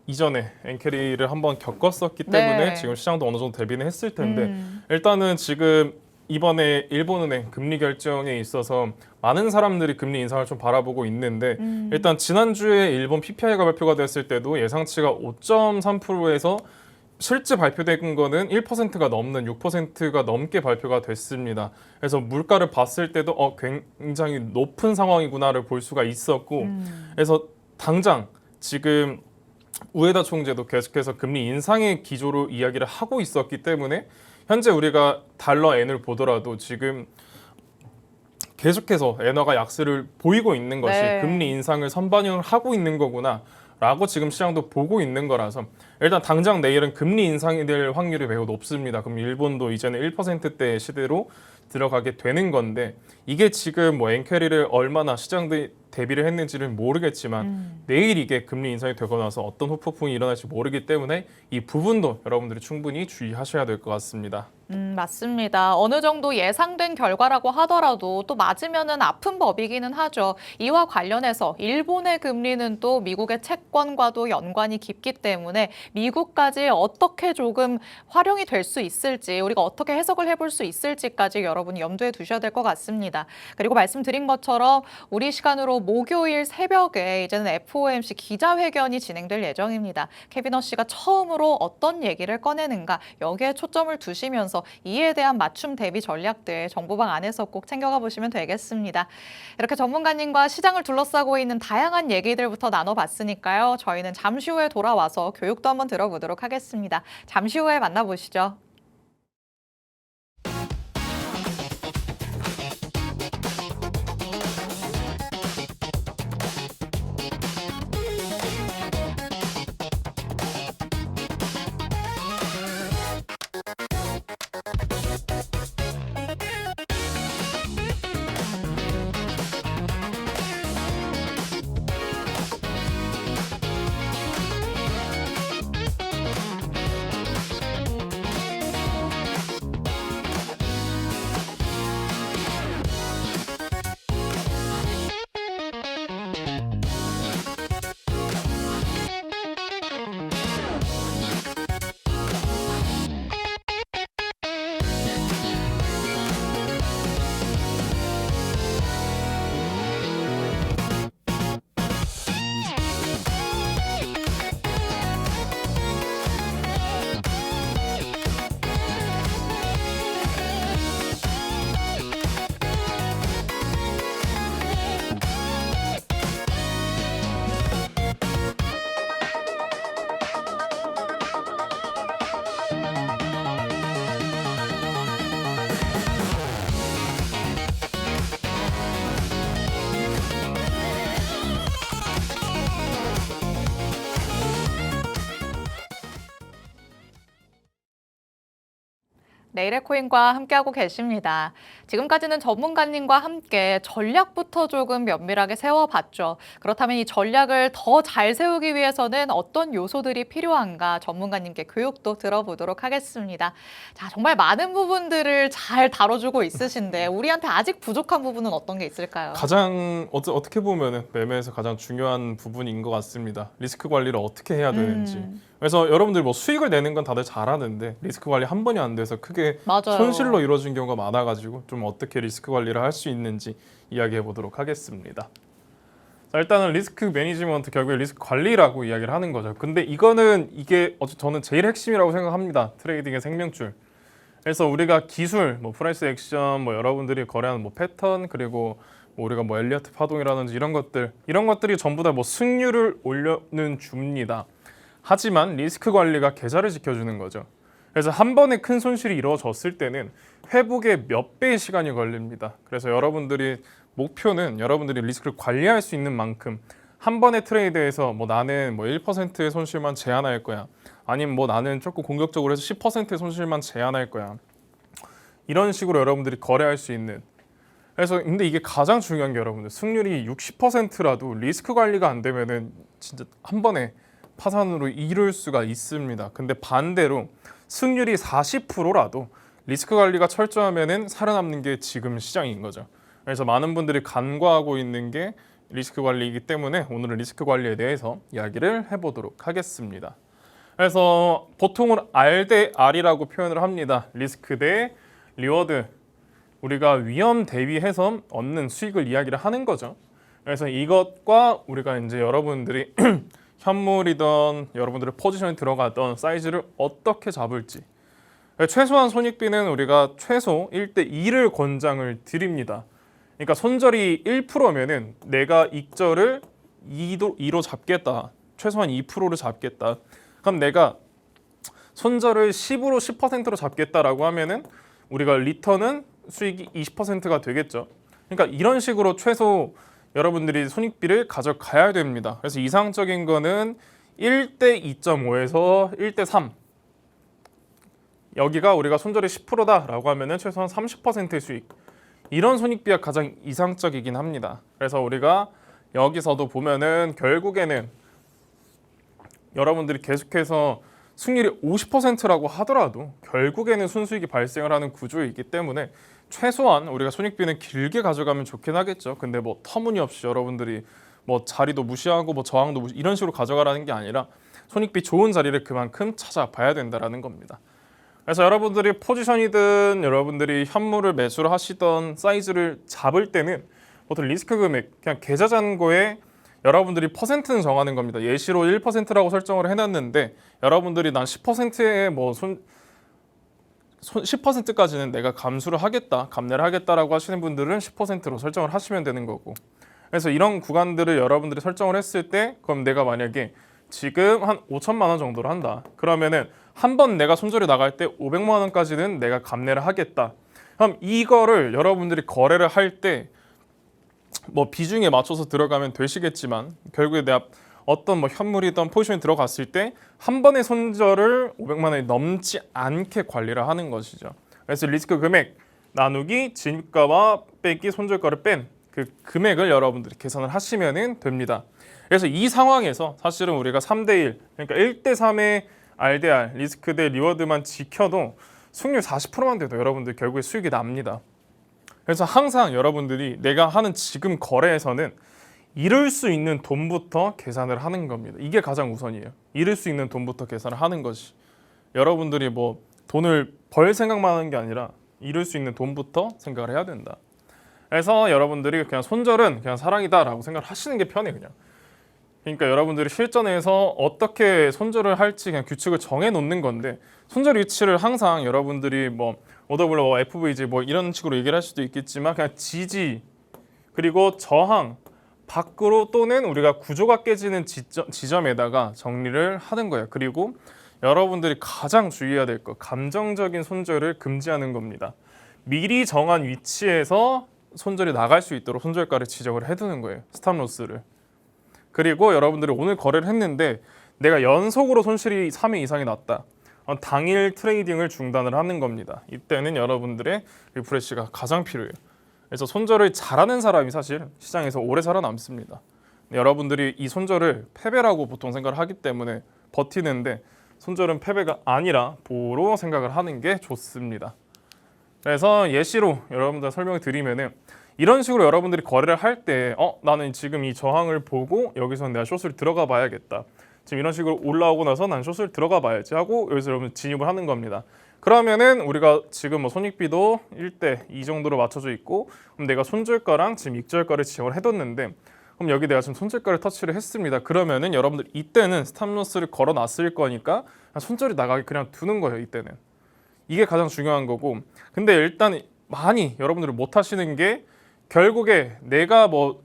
이전에 엔캐리를 한번 겪었었기 때문에 네. 지금 시장도 어느 정도 대비는 했을 텐데 일단은 지금 이번에 일본은행 금리 결정에 있어서 많은 사람들이 금리 인상을 좀 바라보고 있는데 일단 지난주에 일본 PPI가 발표가 됐을 때도 예상치가 5.3%에서 실제 발표된 거는 1%가 넘는 6%가 넘게 발표가 됐습니다. 그래서 물가를 봤을 때도 굉장히 높은 상황이구나를 볼 수가 있었고 그래서 당장 지금 우에다 총재도 계속해서 금리 인상의 기조로 이야기를 하고 있었기 때문에 현재 우리가 달러 엔을 보더라도 지금 계속해서 엔화가 약세를 보이고 있는 것이 네. 금리 인상을 선반영을 하고 있는 거구나 라고 지금 시장도 보고 있는 거라서 일단 당장 내일은 금리 인상이 될 확률이 매우 높습니다. 그럼 일본도 이제는 1%대 시대로 들어가게 되는 건데 이게 지금 뭐 엔캐리를 얼마나 시장들이 대비를 했는지는 모르겠지만 내일 이게 금리 인상이 되고 나서 어떤 후폭풍이 일어날지 모르기 때문에 이 부분도 여러분들이 충분히 주의하셔야 될 것 같습니다. 맞습니다. 어느 정도 예상된 결과라고 하더라도 또 맞으면은 아픈 법이기는 하죠. 이와 관련해서 일본의 금리는 또 미국의 채권과도 연관이 깊기 때문에 미국까지 어떻게 조금 활용이 될 수 있을지 우리가 어떻게 해석을 해볼 수 있을지까지 여러분이 염두에 두셔야 될 것 같습니다. 그리고 말씀드린 것처럼 우리 시간으로 목요일 새벽에 이제는 FOMC 기자회견이 진행될 예정입니다. 캐비너 씨가 처음으로 어떤 얘기를 꺼내는가 여기에 초점을 두시면서 이에 대한 맞춤 대비 전략들 정보방 안에서 꼭 챙겨가 보시면 되겠습니다. 이렇게 전문가님과 시장을 둘러싸고 있는 다양한 얘기들부터 나눠봤으니까요. 저희는 잠시 후에 돌아와서 교육도 한번 들어보도록 하겠습니다. 잠시 후에 만나보시죠. 내일의 코인과 함께하고 계십니다. 지금까지는 전문가님과 함께 전략부터 조금 면밀하게 세워봤죠. 그렇다면 이 전략을 더 잘 세우기 위해서는 어떤 요소들이 필요한가 전문가님께 교육도 들어보도록 하겠습니다. 자, 정말 많은 부분들을 잘 다뤄주고 있으신데 우리한테 아직 부족한 부분은 어떤 게 있을까요? 가장 어떻게 보면 매매에서 가장 중요한 부분인 것 같습니다. 리스크 관리를 어떻게 해야 되는지. 그래서 여러분들 뭐 수익을 내는 건 다들 잘하는데 리스크 관리 한 번이 안 돼서 크게 맞아요. 손실로 이루어진 경우가 많아가지고 좀 어떻게 리스크 관리를 할 수 있는지 이야기해 보도록 하겠습니다. 자, 일단은 리스크 매니지먼트 결국에 리스크 관리라고 이야기를 하는 거죠. 근데 이게 저는 제일 핵심이라고 생각합니다. 트레이딩의 생명줄. 그래서 우리가 기술, 뭐 프라이스 액션, 뭐 여러분들이 거래하는 뭐 패턴 그리고 뭐 우리가 뭐 엘리어트 파동이라든지 이런 것들이 전부 다 뭐 승률을 올려는 줍니다. 하지만 리스크 관리가 계좌를 지켜주는 거죠. 그래서 한 번에 큰 손실이 이루어졌을 때는 회복에 몇 배의 시간이 걸립니다. 그래서 목표는 여러분들이 리스크를 관리할 수 있는 만큼 한 번의 트레이드에서 뭐 나는 뭐 1%의 손실만 제한할 거야. 아니면 뭐 나는 조금 공격적으로 해서 10%의 손실만 제한할 거야. 이런 식으로 여러분들이 거래할 수 있는. 그래서 근데 이게 가장 중요한 게 여러분들 승률이 60%라도 리스크 관리가 안 되면은 진짜 한 번에 파산으로 이룰 수가 있습니다. 근데 반대로 승률이 40%라도 리스크 관리가 철저하면은 살아남는 게 지금 시장인 거죠. 그래서 많은 분들이 간과하고 있는 게 리스크 관리이기 때문에 오늘은 리스크 관리에 대해서 이야기를 해보도록 하겠습니다. 그래서 보통은 R 대 R이라고 표현을 합니다. 리스크 대 리워드. 우리가 위험 대비해서 얻는 수익을 이야기를 하는 거죠. 그래서 이것과 우리가 이제 여러분들이 현물이던 여러분들의 포지션에 들어가던 사이즈를 어떻게 잡을지. 최소한 손익비는 우리가 최소 1대 2를 권장을 드립니다. 그러니까 손절이 1%면은 내가 익절을 2로 잡겠다. 최소한 2%를 잡겠다. 그럼 내가 손절을 10으로 10%로 잡겠다라고 하면은 우리가 리턴은 수익이 20%가 되겠죠. 그러니까 이런 식으로 최소 여러분들이 손익비를 가져가야 됩니다. 그래서 이상적인 거는 1대 2.5에서 1대 3. 여기가 우리가 손절이 10%다라고 하면은 최소한 30%의 수익. 이런 손익비가 가장 이상적이긴 합니다. 그래서 우리가 여기서도 보면은 결국에는 여러분들이 계속해서 승률이 50%라고 하더라도 결국에는 순수익이 발생을 하는 구조이기 때문에 최소한 우리가 손익비는 길게 가져가면 좋긴 하겠죠. 근데 뭐 터무니없이 여러분들이 뭐 자리도 무시하고 뭐 저항도 무시 이런 식으로 가져가라는 게 아니라 손익비 좋은 자리를 그만큼 찾아봐야 된다라는 겁니다. 그래서 여러분들이 포지션이든 여러분들이 현물을 매수를 하시던 사이즈를 잡을 때는 보통 리스크 금액 그냥 계좌 잔고에 여러분들이 퍼센트는 정하는 겁니다. 예시로 1%라고 설정을 해놨는데 여러분들이 난 10%의 뭐 10%까지는 내가 감수를 하겠다, 감내를 하겠다라고 하시는 분들은 10%로 설정을 하시면 되는 거고. 그래서 이런 구간들을 여러분들이 설정을 했을 때 그럼 내가 만약에 지금 한 5천만 원 정도로 한다. 그러면은 한 번 내가 손절이 나갈 때 500만 원까지는 내가 감내를 하겠다. 그럼 이거를 여러분들이 거래를 할 때 뭐 비중에 맞춰서 들어가면 되시겠지만 결국에 내가 어떤 뭐 현물이든 포지션이 들어갔을 때 한 번의 손절을 500만 원이 넘지 않게 관리를 하는 것이죠. 그래서 리스크 금액 나누기 진입가와 빼기 손절가를 뺀 그 금액을 여러분들이 계산을 하시면 됩니다. 그래서 이 상황에서 사실은 우리가 3대1 그러니까 1대 3의 RDR 리스크 대 리워드만 지켜도 수익률 40%만 돼도 여러분들 결국에 수익이 납니다. 그래서 항상 여러분들이 내가 하는 지금 거래에서는 잃을 수 있는 돈부터 계산을 하는 겁니다. 이게 가장 우선이에요. 잃을 수 있는 돈부터 계산을 하는 것이. 여러분들이 뭐 돈을 벌 생각만 하는 게 아니라 잃을 수 있는 돈부터 생각을 해야 된다. 그래서 여러분들이 그냥 손절은 그냥 사랑이다라고 생각을 하시는 게 편해 그냥. 그러니까 여러분들이 실전에서 어떻게 손절을 할지 그냥 규칙을 정해 놓는 건데 손절 위치를 항상 여러분들이 뭐 OW, FVG 뭐 이런 식으로 얘기를 할 수도 있겠지만 그냥 지지 그리고 저항 밖으로 또는 우리가 구조가 깨지는 지점에다가 정리를 하는 거예요. 그리고 여러분들이 가장 주의해야 될 거 감정적인 손절을 금지하는 겁니다. 미리 정한 위치에서 손절이 나갈 수 있도록 손절가를 지정을 해두는 거예요. 스탑로스를. 그리고 여러분들이 오늘 거래를 했는데 내가 연속으로 손실이 3회 이상이 났다. 당일 트레이딩을 중단을 하는 겁니다. 이때는 여러분들의 리프레시가 가장 필요해요. 그래서 손절을 잘하는 사람이 사실 시장에서 오래 살아남습니다. 여러분들이 이 손절을 패배라고 보통 생각을 하기 때문에 버티는데 손절은 패배가 아니라 보호로 생각을 하는 게 좋습니다. 그래서 예시로 여러분들 설명을 드리면은 이런 식으로 여러분들이 거래를 할 때 나는 지금 이 저항을 보고 여기서 내가 숏을 들어가 봐야겠다. 지금 이런 식으로 올라오고 나서 난 숏을 들어가 봐야지 하고 여기서 여러분 진입을 하는 겁니다. 그러면은 우리가 지금 뭐 손익비도 1대 2 정도로 맞춰져 있고 그럼 내가 손절가랑 지금 익절가를 지정을 해뒀는데 그럼 여기 내가 지금 손절가를 터치를 했습니다. 그러면은 여러분들 이때는 스탑로스를 걸어놨을 거니까 손절이 나가게 그냥 두는 거예요. 이때는. 이게 가장 중요한 거고 근데 일단 많이 여러분들이 못 하시는 게 결국에 내가 뭐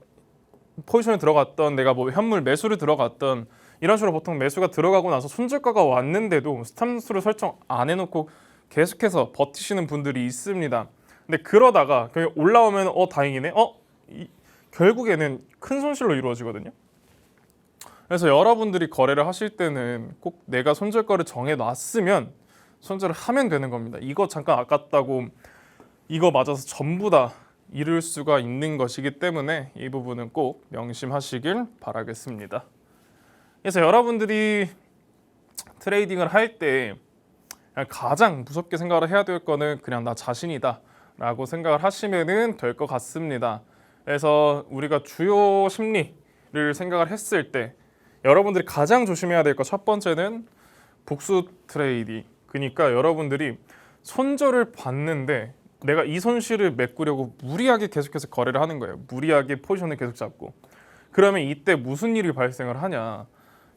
포지션에 들어갔던 내가 뭐 현물 매수를 들어갔던 이런 식으로 보통 매수가 들어가고 나서 손절가가 왔는데도 스탑로스를 설정 안 해놓고 계속해서 버티시는 분들이 있습니다. 근데 그러다가 그냥 올라오면 다행이네. 결국에는 큰 손실로 이루어지거든요. 그래서 여러분들이 거래를 하실 때는 꼭 내가 손절가를 정해놨으면 손절을 하면 되는 겁니다. 이거 잠깐 아깝다고 이거 맞아서 전부 다 잃을 수가 있는 것이기 때문에 이 부분은 꼭 명심하시길 바라겠습니다. 그래서 여러분들이 트레이딩을 할 때 가장 무섭게 생각을 해야 될 거는 그냥 나 자신이다 라고 생각을 하시면 될 것 같습니다. 그래서 우리가 주요 심리를 생각을 했을 때 여러분들이 가장 조심해야 될 것 첫 번째는 복수 트레이딩. 그러니까 여러분들이 손절을 봤는데 내가 이 손실을 메꾸려고 무리하게 계속해서 거래를 하는 거예요. 무리하게 포지션을 계속 잡고. 그러면 이때 무슨 일이 발생을 하냐?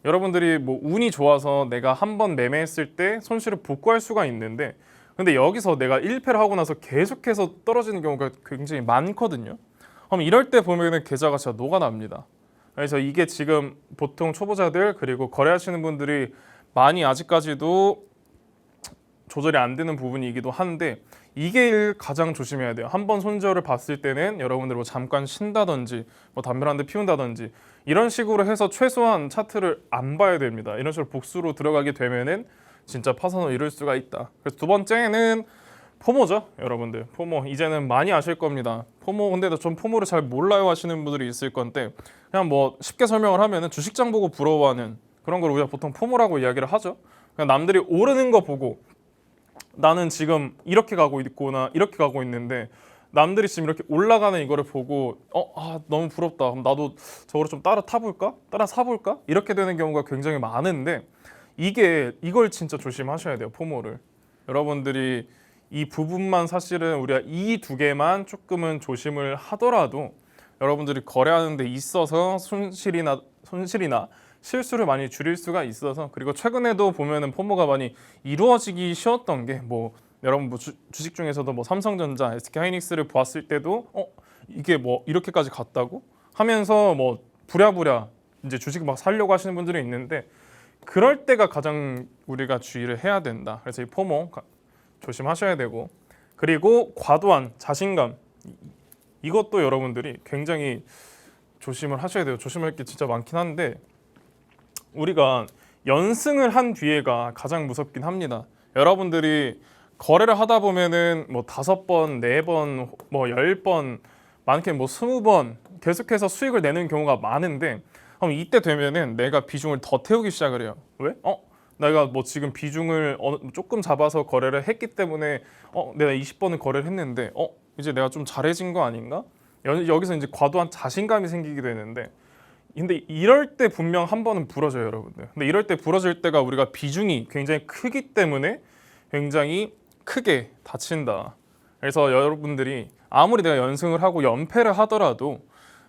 여러분들이 뭐 운이 좋아서 내가 한 번 매매했을 때 손실을 복구할 수가 있는데 근데 여기서 내가 1패를 하고 나서 계속해서 떨어지는 경우가 굉장히 많거든요. 그럼 이럴 때 보면은 계좌가 진짜 녹아납니다. 그래서 이게 지금 보통 초보자들 그리고 거래하시는 분들이 많이 아직까지도 조절이 안 되는 부분이기도 한데 이게 가장 조심해야 돼요. 한 번 손절을 봤을 때는 여러분들 뭐 잠깐 쉰다든지 뭐 담배 한 대 피운다든지 이런 식으로 해서 최소한 차트를 안 봐야 됩니다. 이런 식으로 복수로 들어가게 되면은 진짜 파산을 이룰 수가 있다. 그래서 두 번째는 포모죠, 여러분들. 포모 이제는 많이 아실 겁니다. 포모 근데 전 포모를 잘 몰라요 하시는 분들이 있을 건데 그냥 뭐 쉽게 설명을 하면은 주식장 보고 부러워하는 그런 걸 우리가 보통 포모라고 이야기를 하죠. 그냥 남들이 오르는 거 보고 나는 지금 이렇게 가고 있거나 이렇게 가고 있는데 남들이 지금 이렇게 올라가는 이거를 보고 너무 부럽다. 그럼 나도 저거를 좀 따라 타볼까? 따라 사볼까? 이렇게 되는 경우가 굉장히 많은데 이걸 진짜 조심하셔야 돼요. 포모를. 여러분들이 이 부분만 사실은 우리가 이 두 개만 조금은 조심을 하더라도 여러분들이 거래하는 데 있어서 손실이나 실수를 많이 줄일 수가 있어서 그리고 최근에도 보면은 포모가 많이 이루어지기 쉬웠던 게 뭐 여러분 뭐 주식 중에서도 뭐 삼성전자, SK하이닉스를 보았을 때도 이게 뭐 이렇게까지 갔다고 하면서 뭐 부랴부랴 이제 주식 막 사려고 하시는 분들이 있는데 그럴 때가 가장 우리가 주의를 해야 된다. 그래서 이 포모 조심하셔야 되고 그리고 과도한 자신감 이것도 여러분들이 굉장히 조심을 하셔야 돼요. 조심할 게 진짜 많긴 한데 우리가 연승을 한 뒤에가 가장 무섭긴 합니다. 여러분들이 거래를 하다 보면은 뭐 5번, 4번, 뭐 10번, 많게는 뭐 20번 계속해서 수익을 내는 경우가 많은데 그럼 이때 되면은 내가 비중을 더 태우기 시작을 해요. 왜? 내가 뭐 지금 비중을 조금 잡아서 거래를 했기 때문에 내가 20번을 거래를 했는데 이제 내가 좀 잘해진 거 아닌가? 여기서 이제 과도한 자신감이 생기게 되는데 근데 이럴 때 분명 한 번은 부러져요, 여러분들. 근데 이럴 때 부러질 때가 우리가 비중이 굉장히 크기 때문에 굉장히 크게 다친다. 그래서 여러분들이 아무리 내가 연승을 하고 연패를 하더라도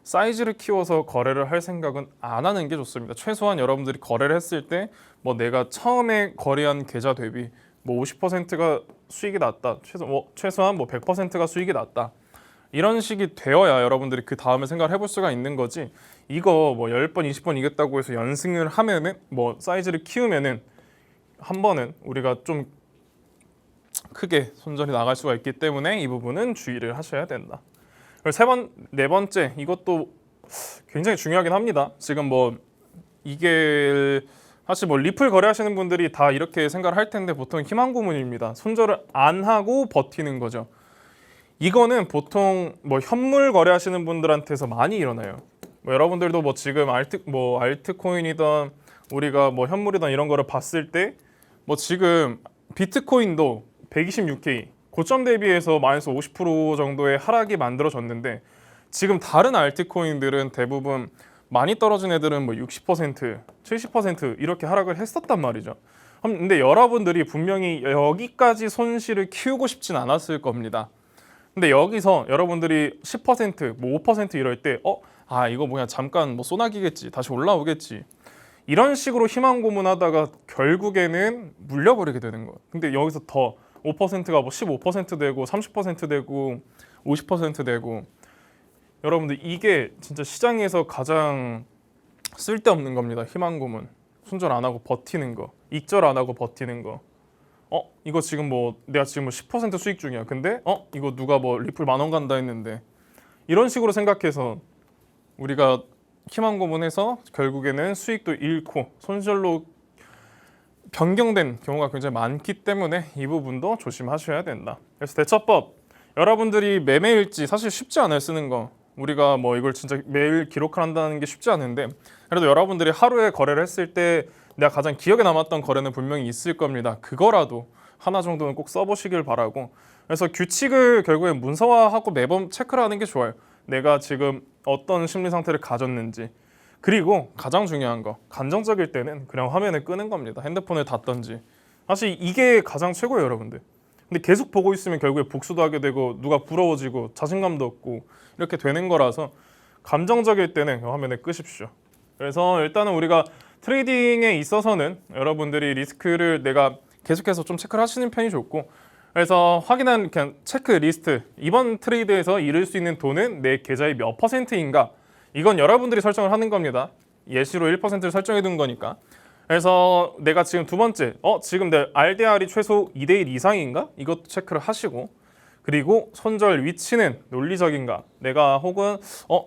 사이즈를 키워서 거래를 할 생각은 안 하는 게 좋습니다. 최소한 여러분들이 거래를 했을 때 뭐 내가 처음에 거래한 계좌 대비 뭐 50%가 수익이 났다. 최소한 뭐 100%가 수익이 났다. 이런 식이 되어야 여러분들이 그 다음에 생각을 해볼 수가 있는 거지. 이거 뭐 10번, 20번 이겼다고 해서 연승을 하면은 뭐 사이즈를 키우면은 한 번은 우리가 좀 크게 손절이 나갈 수가 있기 때문에 이 부분은 주의를 하셔야 된다. 그리고 네 번째 이것도 굉장히 중요하긴 합니다. 지금 뭐 이게 사실 뭐 리플 거래하시는 분들이 다 이렇게 생각을 할 텐데 보통 희망 고문입니다. 손절을 안 하고 버티는 거죠. 이거는 보통 뭐 현물 거래하시는 분들한테서 많이 일어나요. 뭐 여러분들도 뭐 지금 알트코인이든 우리가 뭐 현물이든 이런 거를 봤을 때 뭐 지금 비트코인도 126K 고점 대비해서 마이너스 50% 정도의 하락이 만들어졌는데 지금 다른 알트코인들은 대부분 많이 떨어진 애들은 뭐 60%, 70% 이렇게 하락을 했었단 말이죠. 근데 여러분들이 분명히 여기까지 손실을 키우고 싶진 않았을 겁니다. 근데 여기서 여러분들이 10%, 뭐 5% 이럴 때 이거 뭐냐 잠깐 뭐 소나기겠지 다시 올라오겠지 이런 식으로 희망 고문하다가 결국에는 물려버리게 되는 거예요. 근데 여기서 더 5%가 뭐 15% 되고 30% 되고 50% 되고 여러분들 이게 진짜 시장에서 가장 쓸데없는 겁니다. 희망 고문. 손절 안 하고 버티는 거. 익절 안 하고 버티는 거. 이거 지금 뭐 내가 지금 뭐 10% 수익 중이야. 근데 이거 누가 뭐 리플 10,000원 간다 했는데 이런 식으로 생각해서 우리가 희망 고문해서 결국에는 수익도 잃고 손절로 변경된 경우가 굉장히 많기 때문에 이 부분도 조심하셔야 된다. 그래서 대처법 여러분들이 매매일지 사실 쉽지 않아요, 쓰는 거. 우리가 뭐 이걸 진짜 매일 기록한다는 게 쉽지 않은데 그래도 여러분들이 하루에 거래를 했을 때 내가 가장 기억에 남았던 거래는 분명히 있을 겁니다. 그거라도 하나 정도는 꼭 써보시길 바라고. 그래서 규칙을 결국에 문서화하고 매번 체크를 하는 게 좋아요. 내가 지금 어떤 심리 상태를 가졌는지. 그리고 가장 중요한 거, 감정적일 때는 그냥 화면을 끄는 겁니다. 핸드폰을 닫던지. 사실 이게 가장 최고예요, 여러분들. 근데 계속 보고 있으면 결국에 복수도 하게 되고 누가 부러워지고 자신감도 없고 이렇게 되는 거라서 감정적일 때는 화면을 끄십시오. 그래서 일단은 우리가 트레이딩에 있어서는 여러분들이 리스크를 내가 계속해서 좀 체크를 하시는 편이 좋고 그래서 확인한 그냥 체크리스트 이번 트레이드에서 잃을 수 있는 돈은 내 계좌의 몇 퍼센트인가 이건 여러분들이 설정을 하는 겁니다. 예시로 1%를 설정해 둔 거니까 그래서 내가 지금 두 번째 지금 내 RDR이 최소 2대1 이상인가? 이것도 체크를 하시고 그리고 손절 위치는 논리적인가? 내가 혹은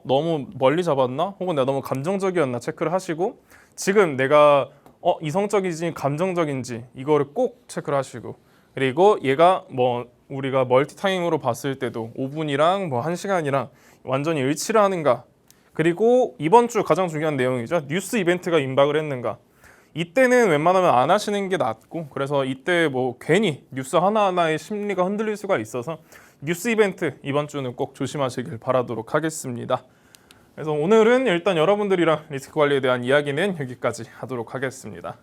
너무 멀리 잡았나? 혹은 내가 너무 감정적이었나? 체크를 하시고 지금 내가 이성적인지 감정적인지 이거를 꼭 체크를 하시고 그리고 얘가 뭐 우리가 멀티타임으로 봤을 때도 5분이랑 뭐 1시간이랑 완전히 일치를 하는가? 그리고 이번 주 가장 중요한 내용이죠. 뉴스 이벤트가 임박을 했는가? 이때는 웬만하면 안 하시는 게 낫고 그래서 이때 뭐 괜히 뉴스 하나하나의 심리가 흔들릴 수가 있어서 뉴스 이벤트 이번 주는 꼭 조심하시길 바라도록 하겠습니다. 그래서 오늘은 일단 여러분들이랑 리스크 관리에 대한 이야기는 여기까지 하도록 하겠습니다.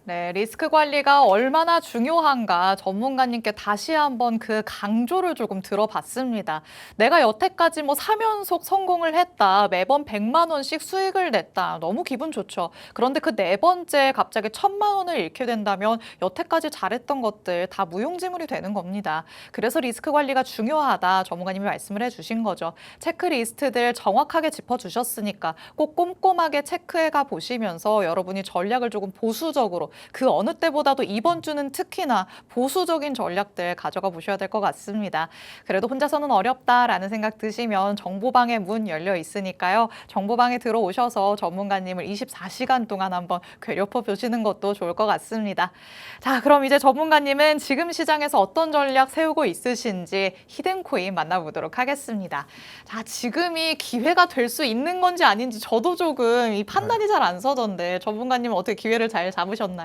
네, 리스크 관리가 얼마나 중요한가 전문가님께 다시 한번 그 강조를 조금 들어봤습니다. 내가 여태까지 뭐 3연속 성공을 했다. 매번 100만 원씩 수익을 냈다. 너무 기분 좋죠. 그런데 그 네 번째 갑자기 1000만 원을 잃게 된다면 여태까지 잘했던 것들 다 무용지물이 되는 겁니다. 그래서 리스크 관리가 중요하다. 전문가님이 말씀을 해주신 거죠. 체크리스트들 정확하게 짚어주셨으니까 꼭 꼼꼼하게 체크해가 보시면서 여러분이 전략을 조금 보수적으로 그 어느 때보다도 이번 주는 특히나 보수적인 전략들 가져가 보셔야 될 것 같습니다. 그래도 혼자서는 어렵다라는 생각 드시면 정보방의 문 열려 있으니까요. 정보방에 들어오셔서 전문가님을 24시간 동안 한번 괴롭혀 보시는 것도 좋을 것 같습니다. 자, 그럼 이제 전문가님은 지금 시장에서 어떤 전략 세우고 있으신지 히든코인 만나보도록 하겠습니다. 자, 지금이 기회가 될 수 있는 건지 아닌지 저도 조금 이 판단이 잘 안 서던데 전문가님은 어떻게 기회를 잘 잡으셨나요?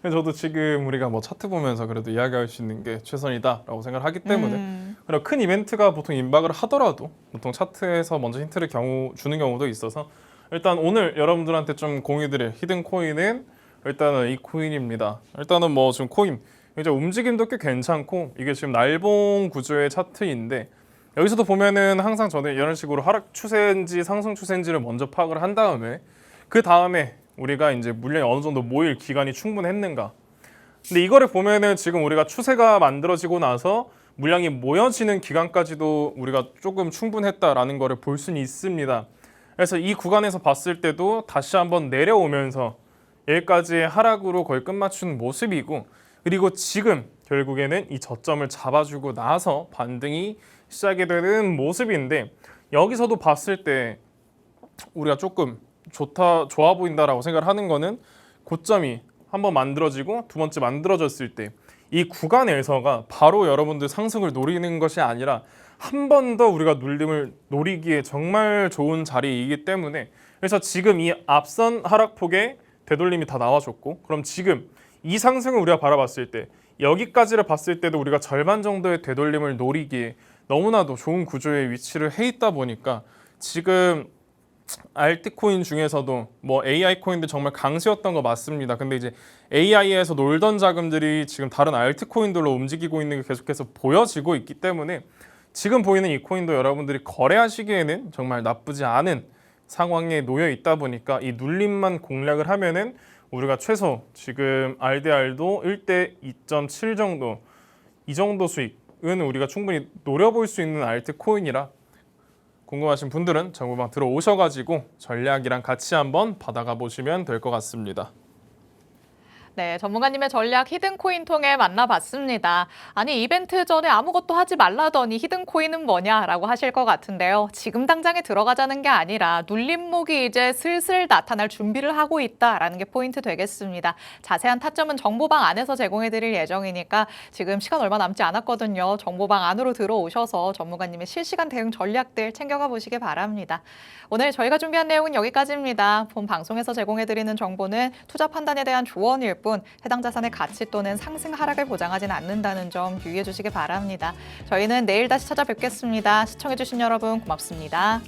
저도 지금 우리가 뭐 차트 보면서 그래도 이야기할 수 있는 게 최선이다라고 생각을 하기 때문에 그리고 큰 이벤트가 보통 임박을 하더라도 보통 차트에서 먼저 힌트를 주는 경우도 있어서 일단 오늘 여러분들한테 좀 공유드릴 히든 코인은 일단은 이 코인입니다. 일단은 뭐 지금 코인 이제 움직임도 꽤 괜찮고 이게 지금 날봉 구조의 차트인데 여기서도 보면은 항상 저는 이런 식으로 하락 추세인지 상승 추세인지를 먼저 파악을 한 다음에 그 다음에 우리가 이제 물량이 어느 정도 모일 기간이 충분했는가. 근데 이거를 보면은 지금 우리가 추세가 만들어지고 나서 물량이 모여지는 기간까지도 우리가 조금 충분했다라는 거를 볼 수는 있습니다. 그래서 이 구간에서 봤을 때도 다시 한번 내려오면서 여기까지의 하락으로 거의 끝맞춘 모습이고 그리고 지금 결국에는 이 저점을 잡아주고 나서 반등이 시작이 되는 모습인데 여기서도 봤을 때 우리가 조금 좋아 보인다라고 생각을 하는 거는 고점이 한번 만들어지고 두 번째 만들어졌을 때 이 구간에서가 바로 여러분들 상승을 노리는 것이 아니라 한 번 더 우리가 눌림을 노리기에 정말 좋은 자리이기 때문에 그래서 지금 이 앞선 하락폭에 되돌림이 다 나와줬고 그럼 지금 이 상승을 우리가 바라봤을 때 여기까지를 봤을 때도 우리가 절반 정도의 되돌림을 노리기에 너무나도 좋은 구조에 위치를 해 있다 보니까 지금 알트코인 중에서도 뭐 AI 코인들 정말 강세였던 거 맞습니다. 근데 이제 AI에서 놀던 자금들이 지금 다른 알트코인들로 움직이고 있는 게 계속해서 보여지고 있기 때문에 지금 보이는 이 코인도 여러분들이 거래하시기에는 정말 나쁘지 않은 상황에 놓여 있다 보니까 이 눌림만 공략을 하면은 우리가 최소 지금 RDR도 1대 2.7 정도 이 정도 수익은 우리가 충분히 노려볼 수 있는 알트코인이라 궁금하신 분들은 정보방 들어오셔가지고 전략이랑 같이 한번 받아가 보시면 될 것 같습니다. 네, 전문가님의 전략 히든코인 통해 만나봤습니다. 아니, 이벤트 전에 아무것도 하지 말라더니 히든코인은 뭐냐라고 하실 것 같은데요. 지금 당장에 들어가자는 게 아니라 눌림목이 이제 슬슬 나타날 준비를 하고 있다라는 게 포인트 되겠습니다. 자세한 타점은 정보방 안에서 제공해드릴 예정이니까 지금 시간 얼마 남지 않았거든요. 정보방 안으로 들어오셔서 전문가님의 실시간 대응 전략들 챙겨가 보시기 바랍니다. 오늘 저희가 준비한 내용은 여기까지입니다. 본 방송에서 제공해드리는 정보는 투자 판단에 대한 조언일 뿐 해당 자산의 가치 또는 상승 하락을 보장하지는 않는다는 점 유의해 주시기 바랍니다. 저희는 내일 다시 찾아뵙겠습니다. 시청해주신 여러분 고맙습니다.